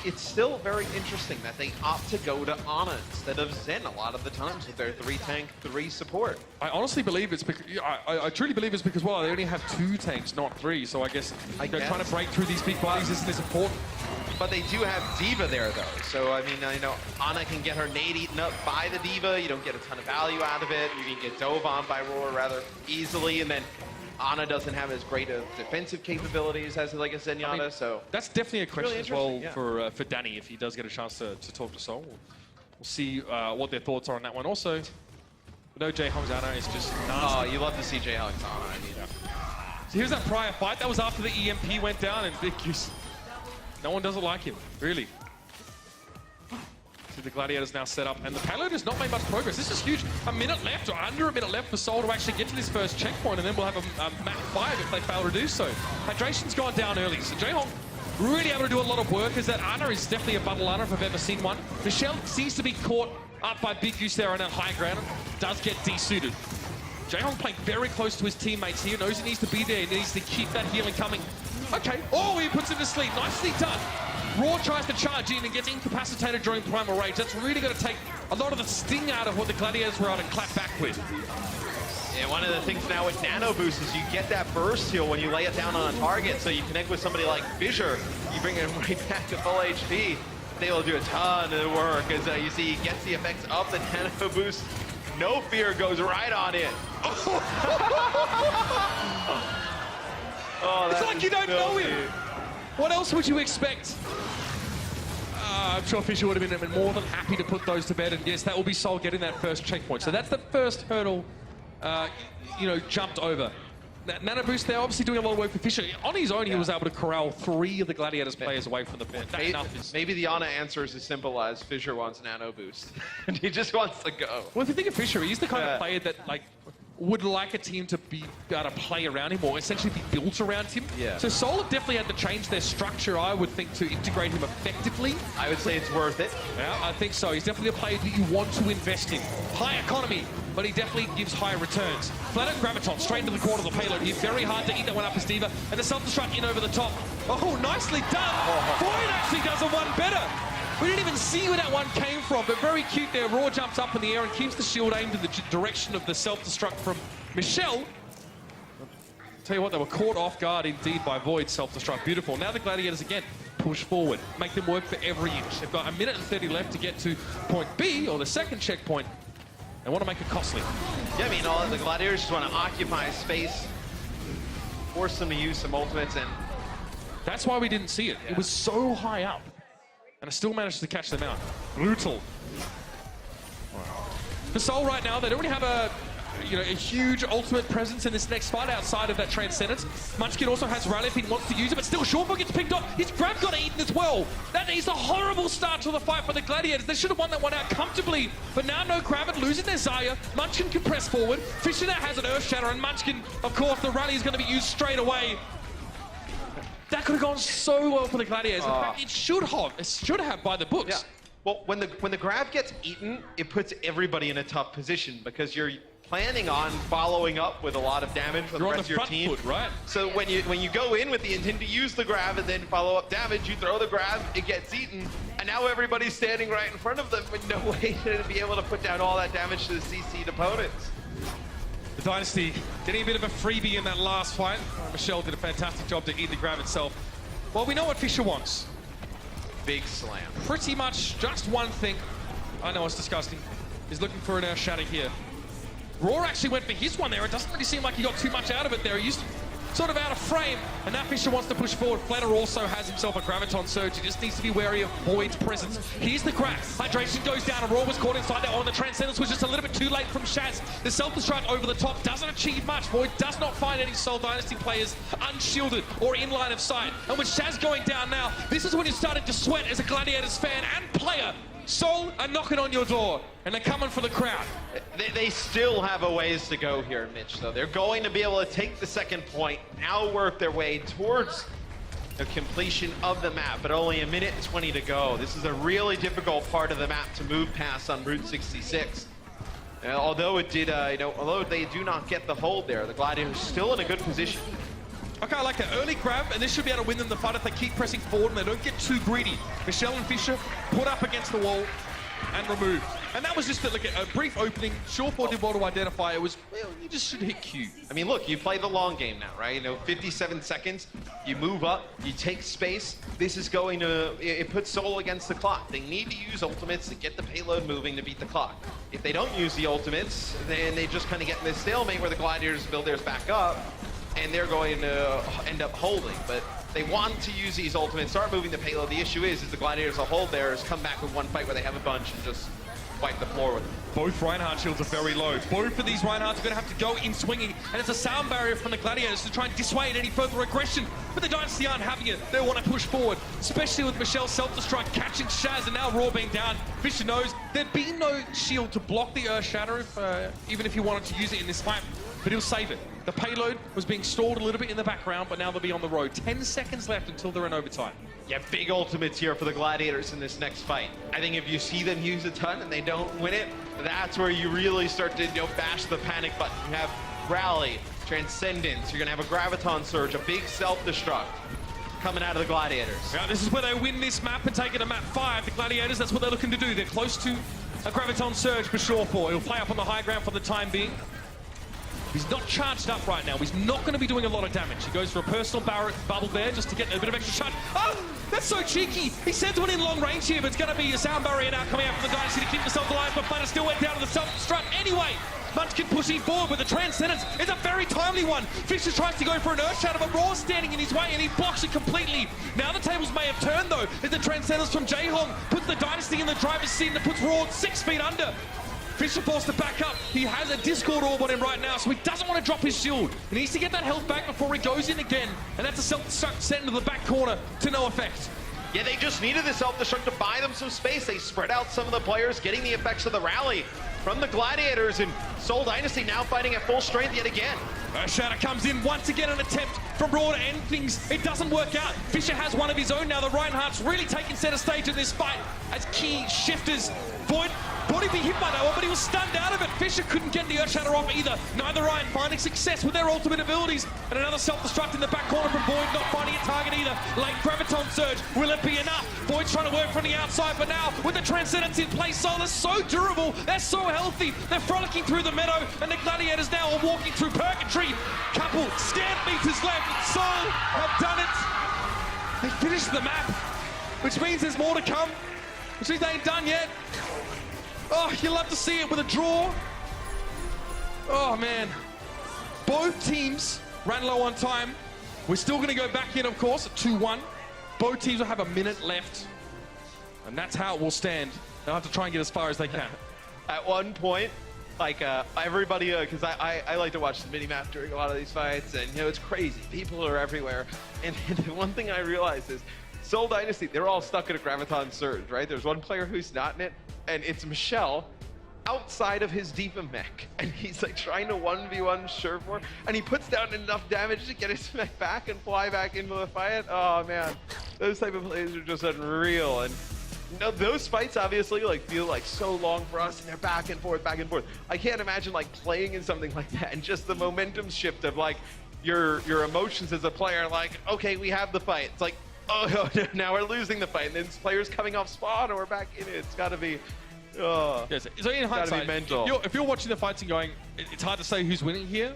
It's still very interesting that they opt to go to Ana instead of Zen a lot of the times with their 3 tank, 3 support. I honestly believe it's because, I truly believe it's because, well, they only have 2 tanks, not 3. So I guess they're trying to break through these big bodies isn't as important. But they do have D.Va there, though. So, I mean, Ana can get her nade eaten up by the D.Va. You don't get a ton of value out of it. You can get dove on by Roar rather easily. And then Ana doesn't have as great of defensive capabilities as like a Zenyatta, so that's definitely a question really as well for Danny if he does get a chance to talk to Seoul. We'll see what their thoughts are on that one. Also, no Jaehong's Ana is just nasty. Oh, you love to see Jaehong's Ana. I mean, so here's that prior fight. That was after the EMP went down, and Big Goose. No one doesn't like him, really. So the Gladiators now set up, and the payload has not made much progress. This is huge. A minute left, or under a minute left for Seoul to actually get to this first checkpoint, and then we'll have a map 5 if they fail to do so. Hydration's gone down early, so Jaehong really able to do a lot of work, as that Ana is definitely a bundle Ana if I've ever seen one. Michelle seems to be caught up by Big Goose there on that high ground, does get desuited. Jaehong playing very close to his teammates here, knows he needs to be there, he needs to keep that healing coming. Okay, oh, he puts him to sleep, nicely done. Raw tries to charge in and gets incapacitated during Primal Rage. That's really going to take a lot of the sting out of what the Gladiators were able to clap back with. Yeah, one of the things now with Nano Boost is you get that burst heal when you lay it down on a target, so you connect with somebody like Fissure, you bring him right back to full HP. They will do a ton of work as you see he gets the effects of the Nano Boost. No fear goes right on in. Oh, it's like you don't know him. What else would you expect? I'm sure Fissure would have been more than happy to put those to bed, and yes, that will be Seoul getting that first checkpoint. So that's the first hurdle, jumped over. Nano Boost, they're obviously doing a lot of work for Fissure. On his own, he was able to corral 3 of the Gladiators players away from the point. Maybe the Ana answer is as simple as Fissure wants Nano Boost. And he just wants to go. Well, if you think of Fissure, he's the kind of player that, would like a team to be able to play around him or essentially be built around him. Yeah. So Seoul have definitely had to change their structure, I would think, to integrate him effectively. I would say it's worth it. Yeah, I think so. He's definitely a player that you want to invest in. High economy, but he definitely gives high returns. Flat out Graviton, straight into the corner of the payload. He's very hard to eat that one up as Diva. And the self-destruct in over the top. Oh, nicely done. Void actually does a one better. We didn't even see where that one came from, but very cute there. Raw jumps up in the air and keeps the shield aimed in the direction of the self-destruct from Michelle. Tell you what, they were caught off guard indeed by Void's self-destruct. Beautiful. Now the Gladiators again push forward, make them work for every inch. They've got 1 minute and 30 left to get to point B, or the second checkpoint. They want to make it costly. Yeah, I mean, all the Gladiators just want to occupy space, force them to use some ultimates, and that's why we didn't see it. Yeah. It was so high up. And I still managed to catch them out. Brutal. For Seoul right now, they don't really have a huge ultimate presence in this next fight outside of that Transcendence. Munchkin also has Rally if he wants to use it, but still Shortbow gets picked off. His grab got eaten as well. That is a horrible start to the fight for the Gladiators. They should have won that one out comfortably, but now no grab and losing their Zarya. Munchkin can press forward. Fissure now has an Earth Shatter, and Munchkin, of course, the Rally is going to be used straight away. That could have gone so well for the Gladiators. In fact, it should have by the books. Yeah. Well, when the grab gets eaten, it puts everybody in a tough position because you're planning on following up with a lot of damage for the rest of your team. Foot, right? So when you go in with the intent to use the grab and then follow up damage, you throw the grab, it gets eaten, and now everybody's standing right in front of them with no way to be able to put down all that damage to the CC'd opponents. The Dynasty getting a bit of a freebie in that last fight. Michelle did a fantastic job to eat the grab itself. Well, we know what Fissure wants. Big slam. Pretty much just one thing. I know it's disgusting. He's looking for an Earth Shatter here. Raw actually went for his one there. It doesn't really seem like he got too much out of it there. He used sort of out of frame, and now Fissure wants to push forward. Flatter also has himself a Graviton Surge. He just needs to be wary of Void's presence. Here's the crack. Hydration goes down, and Raw was caught inside that one. The Transcendence was just a little bit too late from Shaz. The self-destruct over the top doesn't achieve much. Void does not find any Seoul Dynasty players unshielded or in line of sight. And with Shaz going down now, this is when you're starting to sweat as a Gladiators fan and player. Seoul are knocking on your door, and they're coming for the crowd. They still have a ways to go here, Mitch, though. They're going to be able to take the second point, now work their way towards the completion of the map, but only 1 minute and 20 to go. This is a really difficult part of the map to move past on Route 66. Although it did, although they do not get the hold there, the Gladiators are still in a good position. Okay, I like that early grab, and this should be able to win them the fight if they keep pressing forward and they don't get too greedy. Michelle and Fissure put up against the wall and removed. And that was just a brief opening. Shortbow did well to identify. It was, well, you just should hit Q. I mean, look, you play the long game now, right? 57 seconds, you move up, you take space. This is going to, it puts Seoul against the clock. They need to use ultimates to get the payload moving to beat the clock. If they don't use the ultimates, then they just kind of get in this stalemate where the Gladiators build theirs back up, and they're going to end up holding. But they want to use these ultimates, start moving the payload. The issue is the Gladiators will hold theirs, come back with one fight where they have a bunch and just wipe the floor with them. Both Reinhardt shields are very low. Both of these Reinhardts are going to have to go in swinging, and it's a sound barrier from the Gladiators to try and dissuade any further aggression. But the Dynasty aren't having it. They want to push forward, especially with Michelle's self-destruct catching Shaz, and now Raw being down. Fissure knows there'd be no shield to block the Earth Shatter, even if he wanted to use it in this fight. but he'll save it. The payload was being stalled a little bit in the background, but now they'll be on the road. 10 seconds left until they're in overtime. Yeah, big ultimates here for the Gladiators in this next fight. I think if you see them use a ton and they don't win it, that's where you really start to bash the panic button. You have Rally, Transcendence, you're gonna have a Graviton Surge, a big self-destruct coming out of the Gladiators. Yeah, this is where they win this map and take it to map 5. The Gladiators, that's what they're looking to do. They're close to a Graviton Surge for sure for. He'll play up on the high ground for the time being. He's not charged up right now. He's not going to be doing a lot of damage. He goes for a personal bubble there just to get a bit of extra shot. Oh, that's so cheeky. He sends one in long range here, but it's going to be a sound barrier now coming out from the Dynasty to keep themselves alive, but Flutter still went down to the self-destruct anyway. Munchkin pushing forward with the Transcendence. It's a very timely one. Fisher tries to go for an Earth Shatter, but Raw's standing in his way, and he blocks it completely. Now the tables may have turned, though, as the Transcendence from Jaehong puts the Dynasty in the driver's seat and puts Raw 6 feet under. Fisher forced to back up. He has a Discord orb on him right now, so he doesn't want to drop his shield. He needs to get that health back before he goes in again, and that's a self-destruct sent into the back corner to no effect. Yeah, they just needed the self-destruct to buy them some space. They spread out some of the players, getting the effects of the rally from the Gladiators, and Seoul Dynasty now fighting at full strength yet again. Shatter comes in once again, an attempt from Raw to end things. It doesn't work out. Fisher has one of his own now. The Reinhardt's really taking center stage in this fight as key shifters. Void thought he'd be hit by that one, but he was stunned out of it. Fisher couldn't get the Earth Shatter off either. Neither Ryan finding success with their ultimate abilities. And another self-destruct in the back corner from Void, not finding a target either. Late Graviton Surge, will it be enough? Void's trying to work from the outside, but now with the Transcendence in place, Soul is so durable, they're so healthy, they're frolicking through the meadow, and the Gladiators now are walking through purgatory. Couple scant meters left, Soul have done it. They finished the map, which means there's more to come, which means they ain't done yet. Oh, you love to see it with a draw. Oh, man. Both teams ran low on time. We're still going to go back in, of course, at 2-1. Both teams will have a minute left. And that's how it will stand. They'll have to try and get as far as they can. At one point, like everybody, because I like to watch the mini-map during a lot of these fights, and it's crazy. People are everywhere. And the one thing I realized is, Seoul Dynasty, they're all stuck in a Graviton Surge, right? There's one player who's not in it, and it's Michelle outside of his Diva mech. And he's like trying to 1v1 Shervor, and he puts down enough damage to get his mech back and fly back into the fight. Oh man, those type of plays are just unreal. And those fights obviously feel like so long for us, and they're back and forth, back and forth. I can't imagine playing in something like that and just the momentum shift of your emotions as a player. Okay, we have the fight. It's like, oh, now we're losing the fight, and then players coming off spawn, or we're back in it. It's got to be, yes. So in hindsight, if you're watching the fights and going, it's hard to say who's winning here.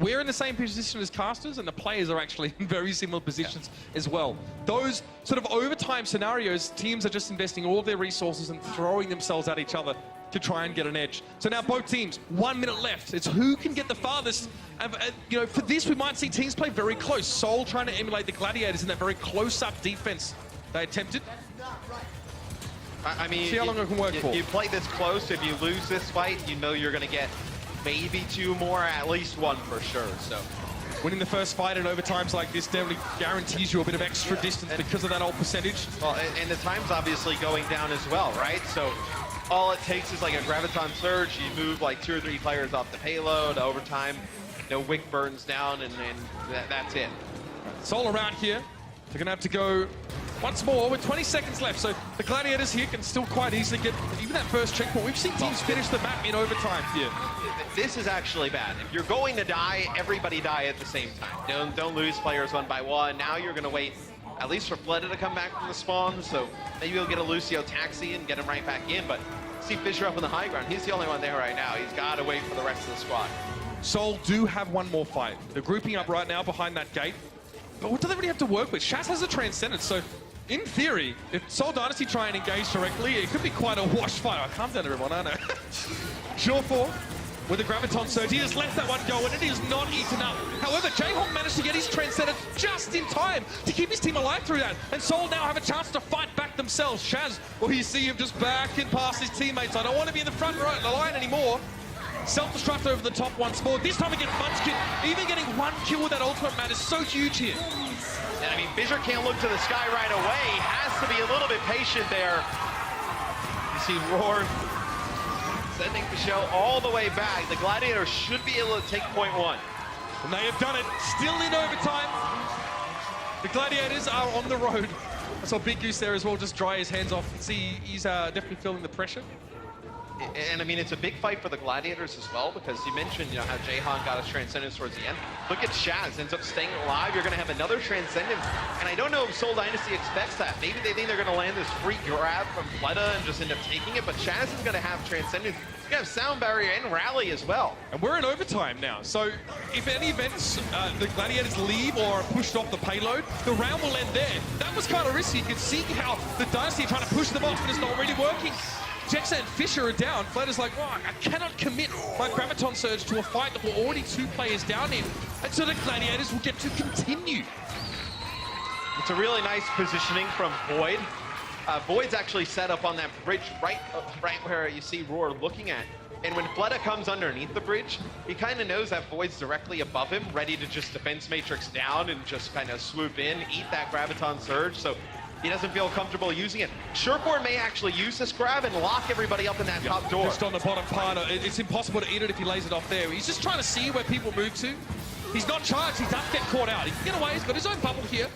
We're in the same position as casters, and the players are actually in very similar positions as well. Those sort of overtime scenarios, teams are just investing all of their resources and throwing themselves at each other to try and get an edge. So now both teams, 1 minute left. It's who can get the farthest. For this, we might see teams play very close. Seoul trying to emulate the Gladiators in that very close-up defense they attempted. I mean, see how long it can work for. You play this close. If you lose this fight, you know you're going to get maybe 2 more, at least 1 for sure. So winning the first fight in overtimes like this definitely guarantees you a bit of extra distance because of that old percentage. Well, and the time's obviously going down as well, right? So all it takes is a Graviton Surge. You move 2 or 3 players off the payload. Overtime, Wick burns down, and that's it. Soul around here. They're going to have to go once more with 20 seconds left. So the Gladiators here can still quite easily get even that first checkpoint. We've seen teams finish the map in overtime here. This is actually bad. If you're going to die, everybody die at the same time. Don't lose players 1 by 1. Now you're going to wait at least for Fleta to come back from the spawn. So maybe you'll get a Lucio taxi and get him right back in. But see Fisher up on the high ground. He's the only one there right now. He's got to wait for the rest of the squad. Seoul do have 1 more fight. They're grouping up right now behind that gate. But what do they really have to work with? Shaz has a Transcendence, so in theory, if Seoul Dynasty try and engage directly, it could be quite a wash fight. Oh, calm down, everyone, I know. Sure with the Graviton Surge, he just left that one go, and it is not eaten up. However, Jaehong managed to get his Transcendence just in time to keep his team alive through that, and Seoul now have a chance to fight back themselves. Shaz, well, you see him just backing past his teammates. I don't want to be in the front row, the line anymore. Self-destruct over the top once more. This time against Munchkin, even getting 1 kill with that ultimate man is so huge here. And I mean, Fisher can't look to the sky right away. He has to be a little bit patient there. You see Roar sending Michelle all the way back. The Gladiators should be able to take point one. And they have done it, still in overtime. The Gladiators are on the road. I saw Big Goose there as well, just dry his hands off. See, he's definitely feeling the pressure. And I mean, it's a big fight for the Gladiators as well, because you mentioned, how Jaehan got his Transcendence towards the end. Look at Shaz, ends up staying alive. You're going to have another Transcendence. And I don't know if Seoul Dynasty expects that. Maybe they think they're going to land this free grab from Fleta and just end up taking it, but Shaz is going to have Transcendence. He's going to have Sound Barrier and Rally as well. And we're in overtime now, so if any events the Gladiators leave or are pushed off the payload, the round will end there. That was kind of risky. You can see how the Dynasty are trying to push them off, but it's not really working. Jexa and Fisher are down. Fleta's like, oh, I cannot commit my Graviton Surge to a fight that we're already 2 players down in. And so the Gladiators will get to continue. It's a really nice positioning from Void. Void's actually set up on that bridge right where you see Roar looking at. And when Fleta comes underneath the bridge, he kind of knows that Void's directly above him, ready to just defense matrix down and just kind of swoop in, eat that Graviton Surge. So he doesn't feel comfortable using it. Sureborn may actually use this grab and lock everybody up in that top door. Just on the bottom part, it's impossible to eat it if he lays it off there. He's just trying to see where people move to. He's not charged, he doesn't get caught out. He can get away, he's got his own bubble here.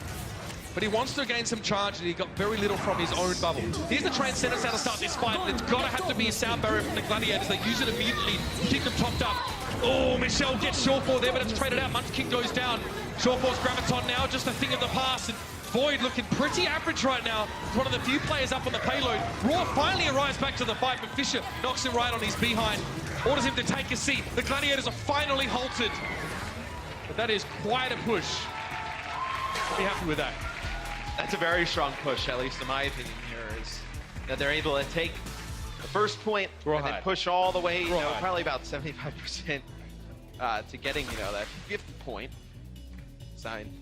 But he wants to gain some charge, and he got very little from his own bubble. Here's the Transcendence how to start this fight, and it's gotta have to be a Sound Barrier from the Gladiators. They use it immediately to keep them topped up. Oh, Michelle gets Shawfall there, but it's traded out. Munchkin goes down. Shawfall's Graviton now, just a thing of the past. And Void looking pretty average right now. One of the few players up on the payload. Raw finally arrives back to the fight, but Fisher knocks him right on his behind. Orders him to take a seat. The Gladiators are finally halted. But that is quite a push. I'll be happy with that. That's a very strong push, at least in my opinion here, is that they're able to take the first point and then push all the way, probably about 75% to getting, that 5th point. Sign.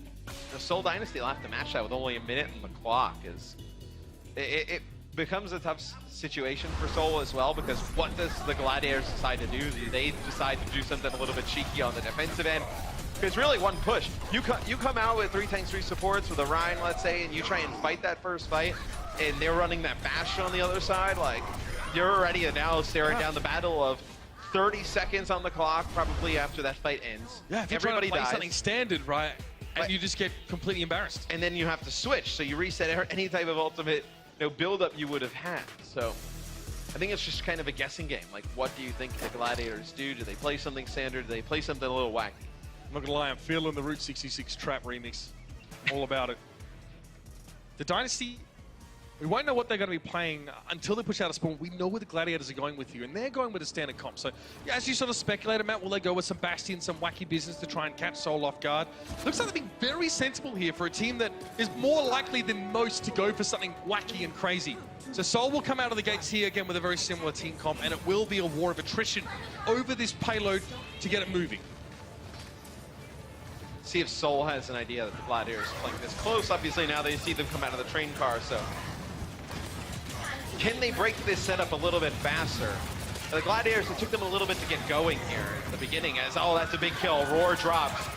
The Seoul Dynasty will have to match that with only a minute on the clock. It becomes a tough situation for Seoul as well, because what does the Gladiators decide to do? Do they decide to do something a little bit cheeky on the defensive end? It's really one push. You come out with 3 tanks, 3 supports with a Ryan, let's say, and you try and fight that first fight, and they're running that Bastion on the other side, like, you're already now staring down the battle of 30 seconds on the clock, probably after that fight ends. Yeah, if everybody dies. Something standard, right? And you just get completely embarrassed. And then you have to switch, so you reset any type of ultimate build-up you would have had. So I think it's just kind of a guessing game. Like, what do you think the Gladiators do? Do they play something standard? Do they play something a little wacky? I'm not gonna lie, I'm feeling the Route 66 trap remix. All about it. The Dynasty, we won't know what they're gonna be playing until they push out a spawn. We know where the Gladiators are going with you, and they're going with a standard comp. So, yeah, as you sort of speculated, Matt, will they go with some Bastion, some wacky business to try and catch Seoul off guard? Looks like they're being very sensible here for a team that is more likely than most to go for something wacky and crazy. So Seoul will come out of the gates here again with a very similar team comp, and it will be a war of attrition over this payload to get it moving. See if Seoul has an idea that the Gladiators are playing this close. Obviously, now they see them come out of the train car, so can they break this setup a little bit faster? The Gladiators, it took them a little bit to get going here at the beginning, as, oh, that's a big kill. Roar drops.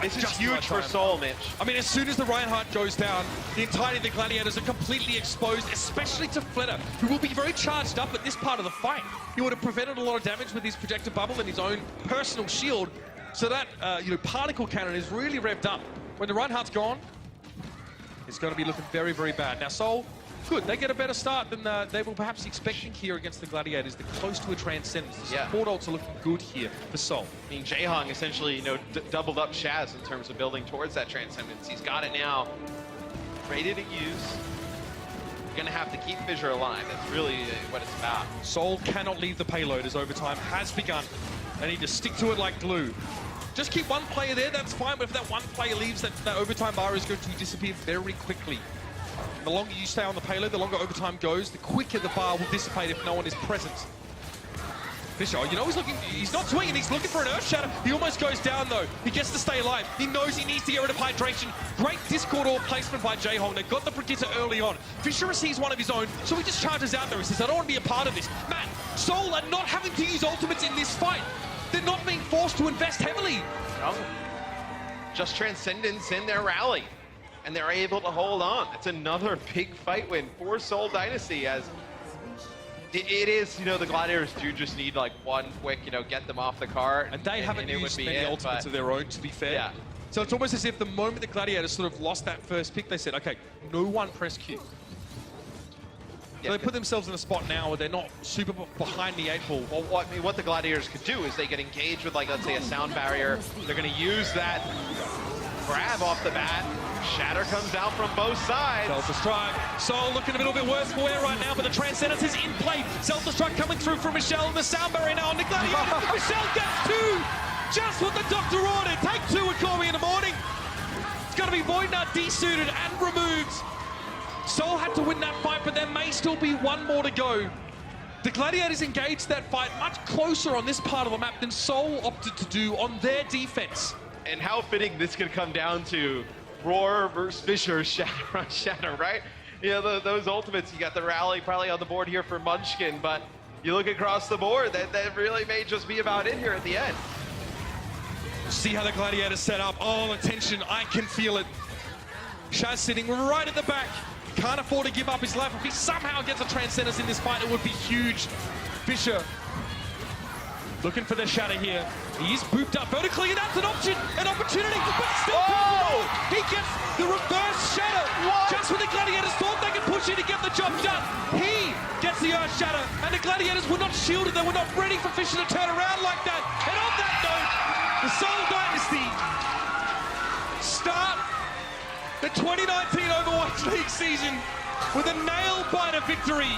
This is huge for Seoul, Mitch. I mean, as soon as the Reinhardt goes down, the entirety of the Gladiators are completely exposed, especially to Fleta, who will be very charged up at this part of the fight. He would have prevented a lot of damage with his projector bubble and his own personal shield. So that, particle cannon is really revved up. When the Reinhardt's gone, it's going to be looking very, very bad. Now, Seoul, good. They get a better start than they were perhaps expecting here against the Gladiators. They're close to a Transcendence. The support ults are looking good here for Seoul. I mean, Jaehong essentially, doubled up Shaz in terms of building towards that Transcendence. He's got it now, ready to use. You're going to have to keep Fissure alive. That's really what it's about. Seoul cannot leave the payload as overtime has begun. They need to stick to it like glue. Just keep one player there, that's fine, but if that one player leaves, that overtime bar is going to disappear very quickly. The longer you stay on the payload, the longer overtime goes, the quicker the bar will dissipate if no one is present. Fisher, he's not swinging, he's looking for an Earth Shatter. He almost goes down though. He gets to stay alive. He knows he needs to get rid of hydration. Great Discord Orb placement by Jaehong. They got the Brigitte early on. Fisher receives one of his own, so he just charges out there. He says, I don't want to be a part of this. Matt, Seoul are not having to use ultimates in this fight. They're not being forced to invest heavily. No. Just Transcendence in their rally. And they're able to hold on. It's another big fight win for Seoul Dynasty, as It is, you know, the Gladiators do just need like one quick, you know, get them off the cart. And they haven't used many ultimates of their own, to be fair. Yeah. So it's almost as if the moment the Gladiators sort of lost that first pick, they said, okay, no one press Q. So they put themselves in a spot now where they're not super behind the 8 ball. Well, what the Gladiators could do is they could engage with, like, let's say, a sound barrier. They're going to use that grab off the bat. Shatter comes out from both sides. Self-destruct. Seoul looking a little bit worse for wear right now, but the Transcendence is in play. Self-destruct coming through from Michelle and the sound barrier now on the Gladiators. Michelle gets 2! Just what the doctor ordered. Take 2 with Corby in the morning. It's going to be Voidnut desuited and removed. Seoul had to win that fight, but there may still be one more to go. The Gladiators engaged that fight much closer on this part of the map than Seoul opted to do on their defense. And how fitting this could come down to Roar versus Fisher, Shatter on Shatter, right? You know, those ultimates, you got the rally probably on the board here for Munchkin, but you look across the board, that really may just be about it here at the end. See how the Gladiators set up. Oh, the tension, I can feel it. Shaz sitting right at the back. Can't afford to give up his life. If he somehow gets a Transcendence in this fight, it would be huge. Fisher looking for the Shatter here. He's booped up vertically, and that's an option, an opportunity, but still he gets the reverse Shatter. Just when the Gladiators thought they could push in to get the job done, he gets the Earth Shatter, and the Gladiators were not shielded. They were not ready for Fisher to turn around like that. And on that note, the Seoul Dynasty start the 2019 Overwatch League season with a nail-biter victory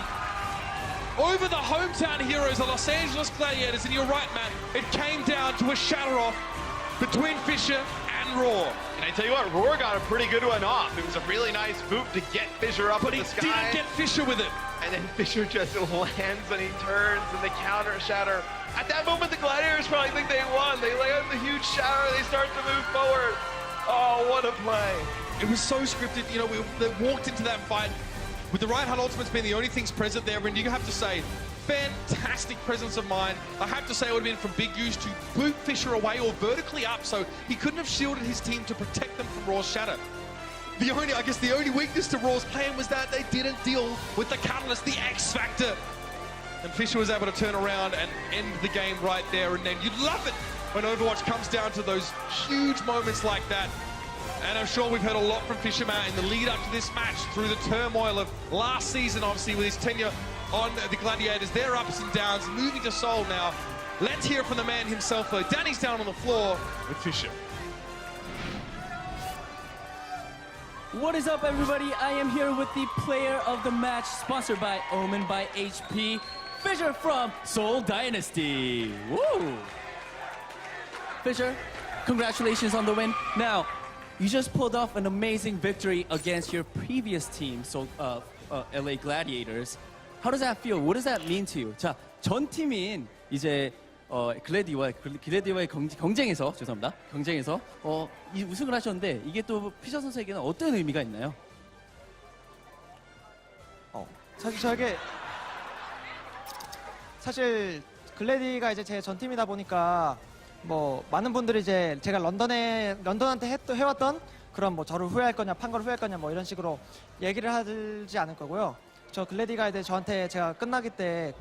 over the hometown heroes, the Los Angeles Gladiators. And you're right, Matt, it came down to a shatter-off between Fisher and Roar. And I tell you what, Roar got a pretty good one off. It was a really nice boop to get Fisher up in the sky. But he didn't get Fisher with it. And then Fisher just lands and he turns and the counter Shatter. At that moment, the Gladiators probably think they won. They land the huge Shatter, they start to move forward. Oh, what a play. It was so scripted. You know, they walked into that fight with the right-hand ultimates being the only things present there, and you have to say, fantastic presence of mind. I have to say it would have been from Big Goose to boot Fisher away or vertically up, so he couldn't have shielded his team to protect them from Raw's Shatter. I guess the only weakness to Raw's plan was that they didn't deal with the catalyst, the X factor. And Fisher was able to turn around and end the game right there and then. You'd love it when Overwatch comes down to those huge moments like that. And I'm sure we've heard a lot from Fisher, Matt, in the lead up to this match, through the turmoil of last season, obviously, with his tenure on the Gladiators, their ups and downs, moving to Seoul now. Let's hear from the man himself, though. Danny's down on the floor with Fisher. What is up, everybody? I am here with the player of the match, sponsored by Omen by HP, Fisher from Seoul Dynasty. Woo! Fisher, congratulations on the win. Now, you just pulled off an amazing victory against your previous team, LA Gladiators. How does that feel? What does that mean to you? 자, 전 팀인 이제 글래디와의 경쟁에서 이 우승을 하셨는데 이게 또 피셔 선수에게는 어떤 의미가 있나요? 사실 글래디가 이제 제 전 팀이다 보니까 뭐 많은 분들이 이제 제가 런던한테 해왔던 그런 뭐 저를 후회할 거냐, 판 걸 후회할 거냐 뭐 이런 식으로 얘기를 하지 않을 거고요. 저 글래디가 이제 저한테 제가 끝나기 때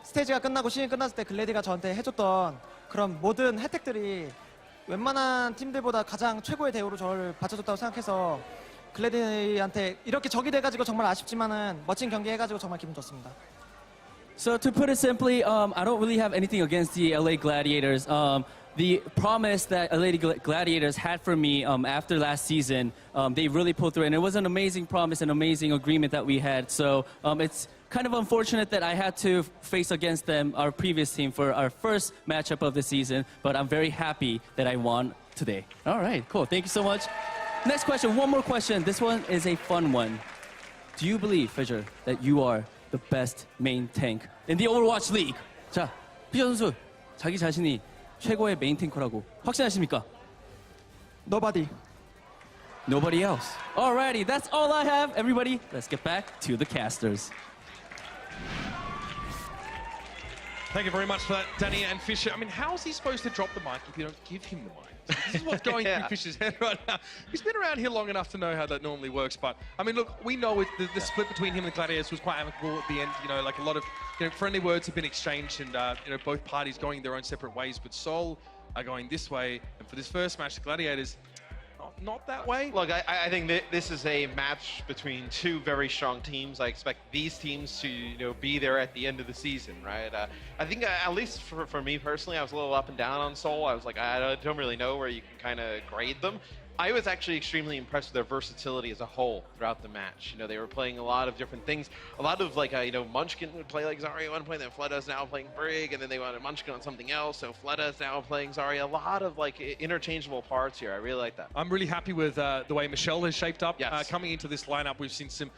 스테이지가 끝나고 시즌 끝났을 때 글래디가 저한테 해줬던 그런 모든 혜택들이 웬만한 팀들보다 가장 최고의 대우로 저를 바쳐줬다고 생각해서 글래디한테 이렇게 적이 돼가지고 정말 아쉽지만은 멋진 경기 해가지고 정말 기분 좋습니다. So to put it simply, I don't really have anything against the LA Gladiators. The promise that LA Gladiators had for me after last season, they really pulled through, and it was an amazing promise, an amazing agreement that we had. So it's kind of unfortunate that I had to face against them, our previous team, for our first matchup of the season, but I'm very happy that I won today. All right, cool. Thank you so much. Next question, one more question. This one is a fun one. Do you believe, Fisher, that you are the best main tank in the Overwatch League? 자, 피셔 선수, 자기 자신이 최고의 메인 탱커라고 확신하십니까? Nobody. Nobody else. Alrighty, that's all I have. Everybody, let's get back to the casters. Thank you very much for that, Danny and Fisher. I mean, how is he supposed to drop the mic if you don't give him the mic? This is what's going through Fisher's head right now. He's been around here long enough to know how that normally works. But, I mean, look, we know the split between him and the Gladiators was quite amicable at the end. You know, like a lot of friendly words have been exchanged, and both parties going their own separate ways. But Seoul are going this way, and for this first match, the Gladiators not that way. Look, I think this is a match between two very strong teams. I expect these teams to be there at the end of the season, right? I think at least for me personally, I was a little up and down on Seoul. I was like, I don't really know where you can kind of grade them. I was actually extremely impressed with their versatility as a whole throughout the match. They were playing a lot of different things. A lot of Munchkin would play like Zarya at one point, then Fleta's now playing Brig, and then they wanted Munchkin on something else, so Fleta's now playing Zarya. A lot of interchangeable parts here. I really like that. I'm really happy with the way Michelle has shaped up. Yes. Coming into this lineup, we've seen some,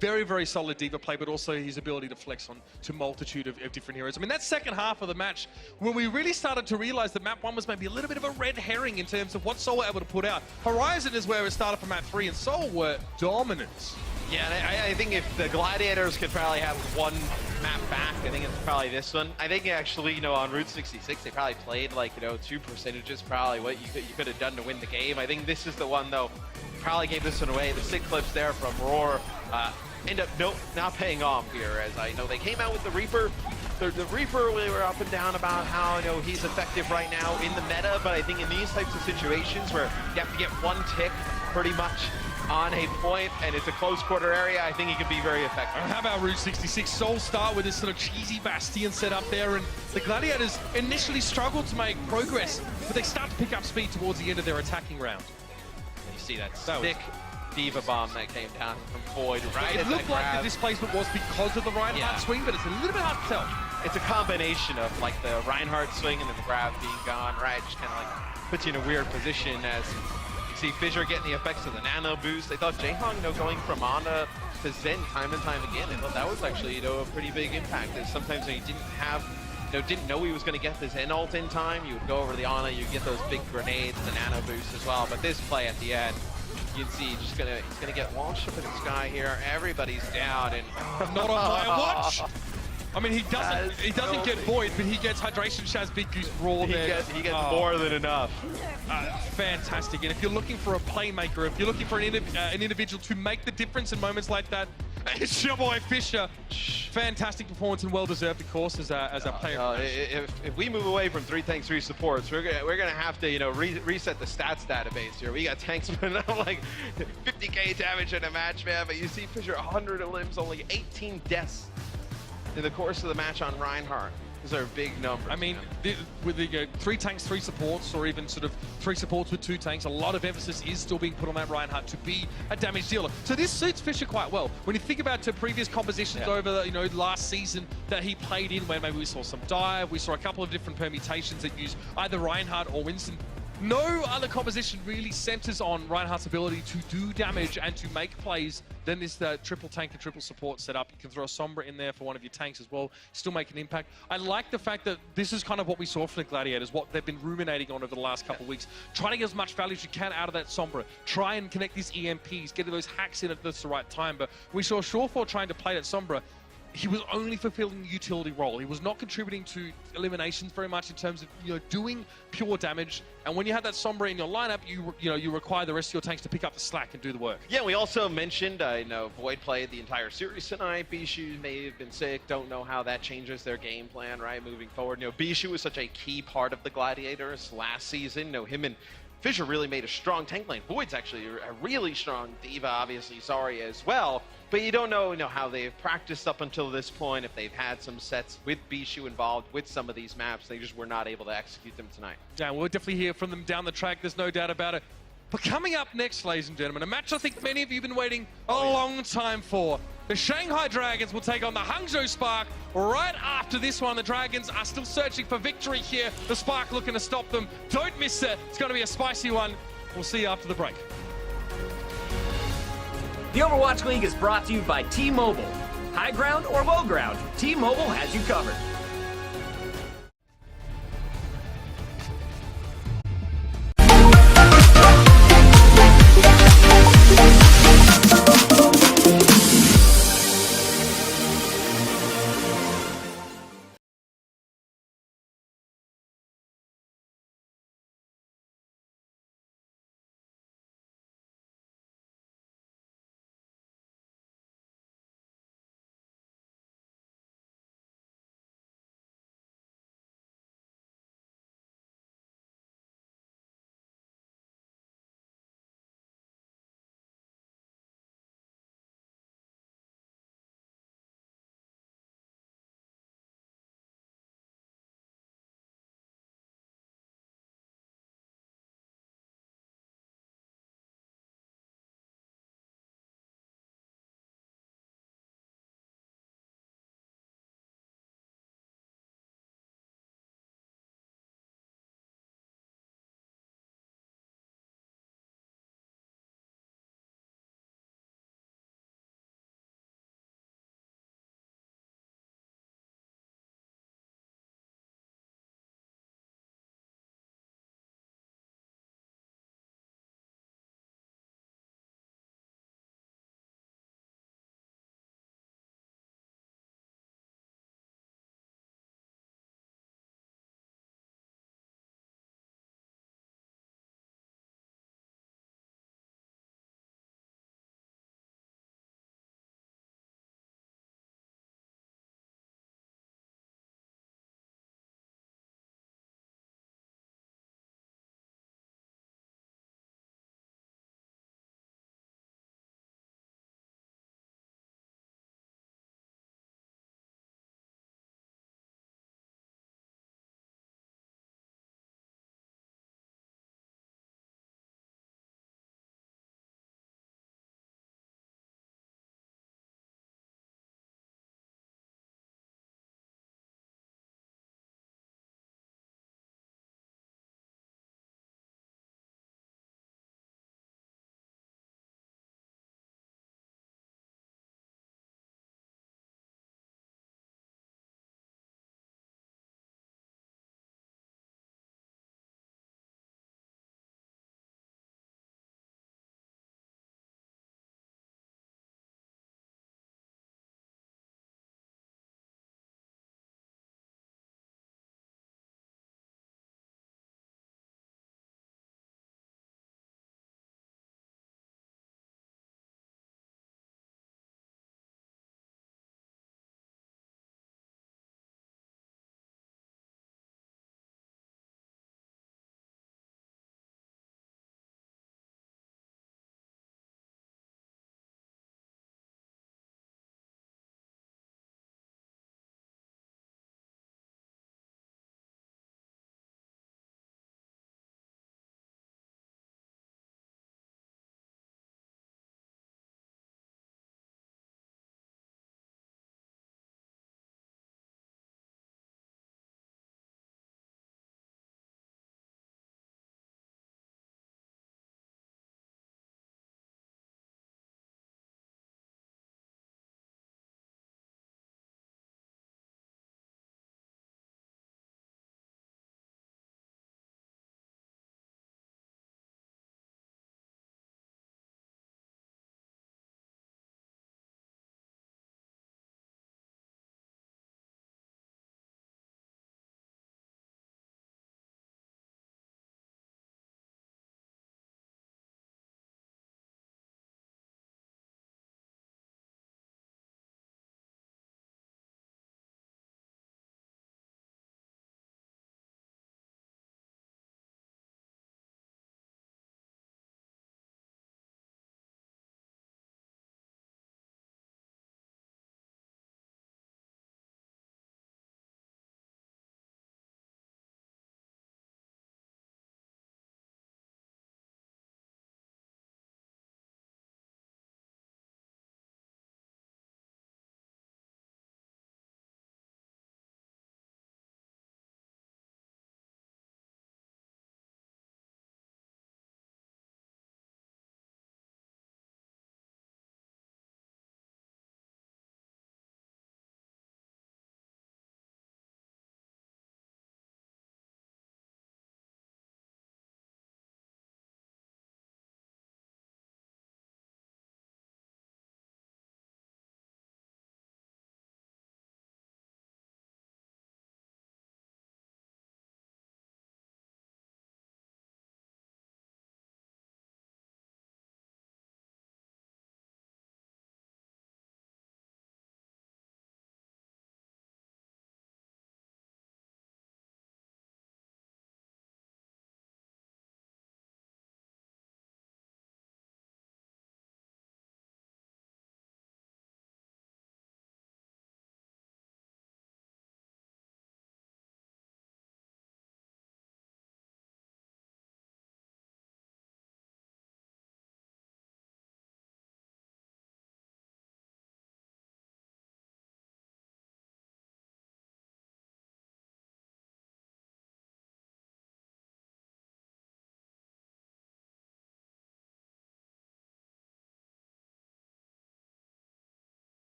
very, very solid diva play, but also his ability to flex on to multitude of different heroes. That second half of the match, when we really started to realize that map 1 was maybe a little bit of a red herring in terms of what Seoul were able to put out. Horizon is where it started from map 3, and Seoul were dominant. Yeah, I think if the Gladiators could probably have one map back, I think it's probably this one. I think actually, on Route 66, they probably played 2 percentages, probably what you could have done to win the game. I think this is the one, though, probably gave this one away. The sick clips there from Roar end up not paying off here, as I know they came out with the Reaper. The Reaper, we were up and down about how he's effective right now in the meta, but I think in these types of situations where you have to get one tick pretty much on a point and it's a close quarter area, I think he can be very effective. How about Route 66? Seoul start with this sort of cheesy Bastion set up there, and the Gladiators initially struggled to make progress, but they start to pick up speed towards the end of their attacking round. You see that thick Diva bomb that came down from Void right It looked like the displacement was because of the Reinhardt swing, but it's a little bit hard to tell. It's a combination of the Reinhardt swing and then the grab being gone, right? Just kind of puts you in a weird position as you see Fissure getting the effects of the nano boost. I thought Jaehong, going from Ana to Zen time and time again, I thought that was actually, a pretty big impact. As sometimes when you didn't know he was going to get the Zen ult in time, you would go over the Ana, you'd get those big grenades, the nano boost as well. But this play at the end, you can see he's gonna get launched up in the sky here. Everybody's down, and not on my watch. He doesn't get Void, but he gets Hydration, Shaz, Big Goose, Raw there. He gets more than enough. Fantastic. And if you're looking for a playmaker, if you're looking for an individual to make the difference in moments like that, it's your boy Fissure. Fantastic performance and well-deserved, of course, as a player. If we move away from 3 tanks, 3 supports, we're gonna have to reset the stats database here. We got tanks putting up 50k damage in a match, man. But you see Fissure 100 limbs, only 18 deaths in the course of the match on Reinhardt. Those are big numbers. With the 3 tanks, 3 supports, or even sort of 3 supports with 2 tanks, a lot of emphasis is still being put on that Reinhardt to be a damage dealer. So this suits Fissure quite well. When you think about previous compositions over last season that he played in, when maybe we saw some dive, we saw a couple of different permutations that use either Reinhardt or Winston. No other composition really centers on Reinhardt's ability to do damage and to make plays than this triple tank and triple support setup. You can throw a Sombra in there for one of your tanks as well, still make an impact. I like the fact that this is kind of what we saw from the Gladiators, what they've been ruminating on over the last couple of weeks. Try to get as much value as you can out of that Sombra. Try and connect these EMPs, get those hacks in at the right time. But we saw Shawfall trying to play that Sombra. He was only fulfilling the utility role. He was not contributing to eliminations very much in terms of doing pure damage. And when you have that Sombra in your lineup, you require the rest of your tanks to pick up the slack and do the work. Yeah, we also mentioned Void played the entire series tonight. Bishu may have been sick. Don't know how that changes their game plan, right, moving forward. Bishu was such a key part of the Gladiators last season. Him and Fissure really made a strong tank lane. Void's actually a really strong diva, obviously Zarya as well. But you don't know, how they've practiced up until this point, if they've had some sets with Bishu involved with some of these maps. They just were not able to execute them tonight. Yeah, we'll definitely hear from them down the track. There's no doubt about it. But coming up next, ladies and gentlemen, a match I think many of you have been waiting a long time for. The Shanghai Dragons will take on the Hangzhou Spark right after this one. The Dragons are still searching for victory here. The Spark looking to stop them. Don't miss it. It's going to be a spicy one. We'll see you after the break. The Overwatch League is brought to you by T-Mobile. High ground or low ground, T-Mobile has you covered.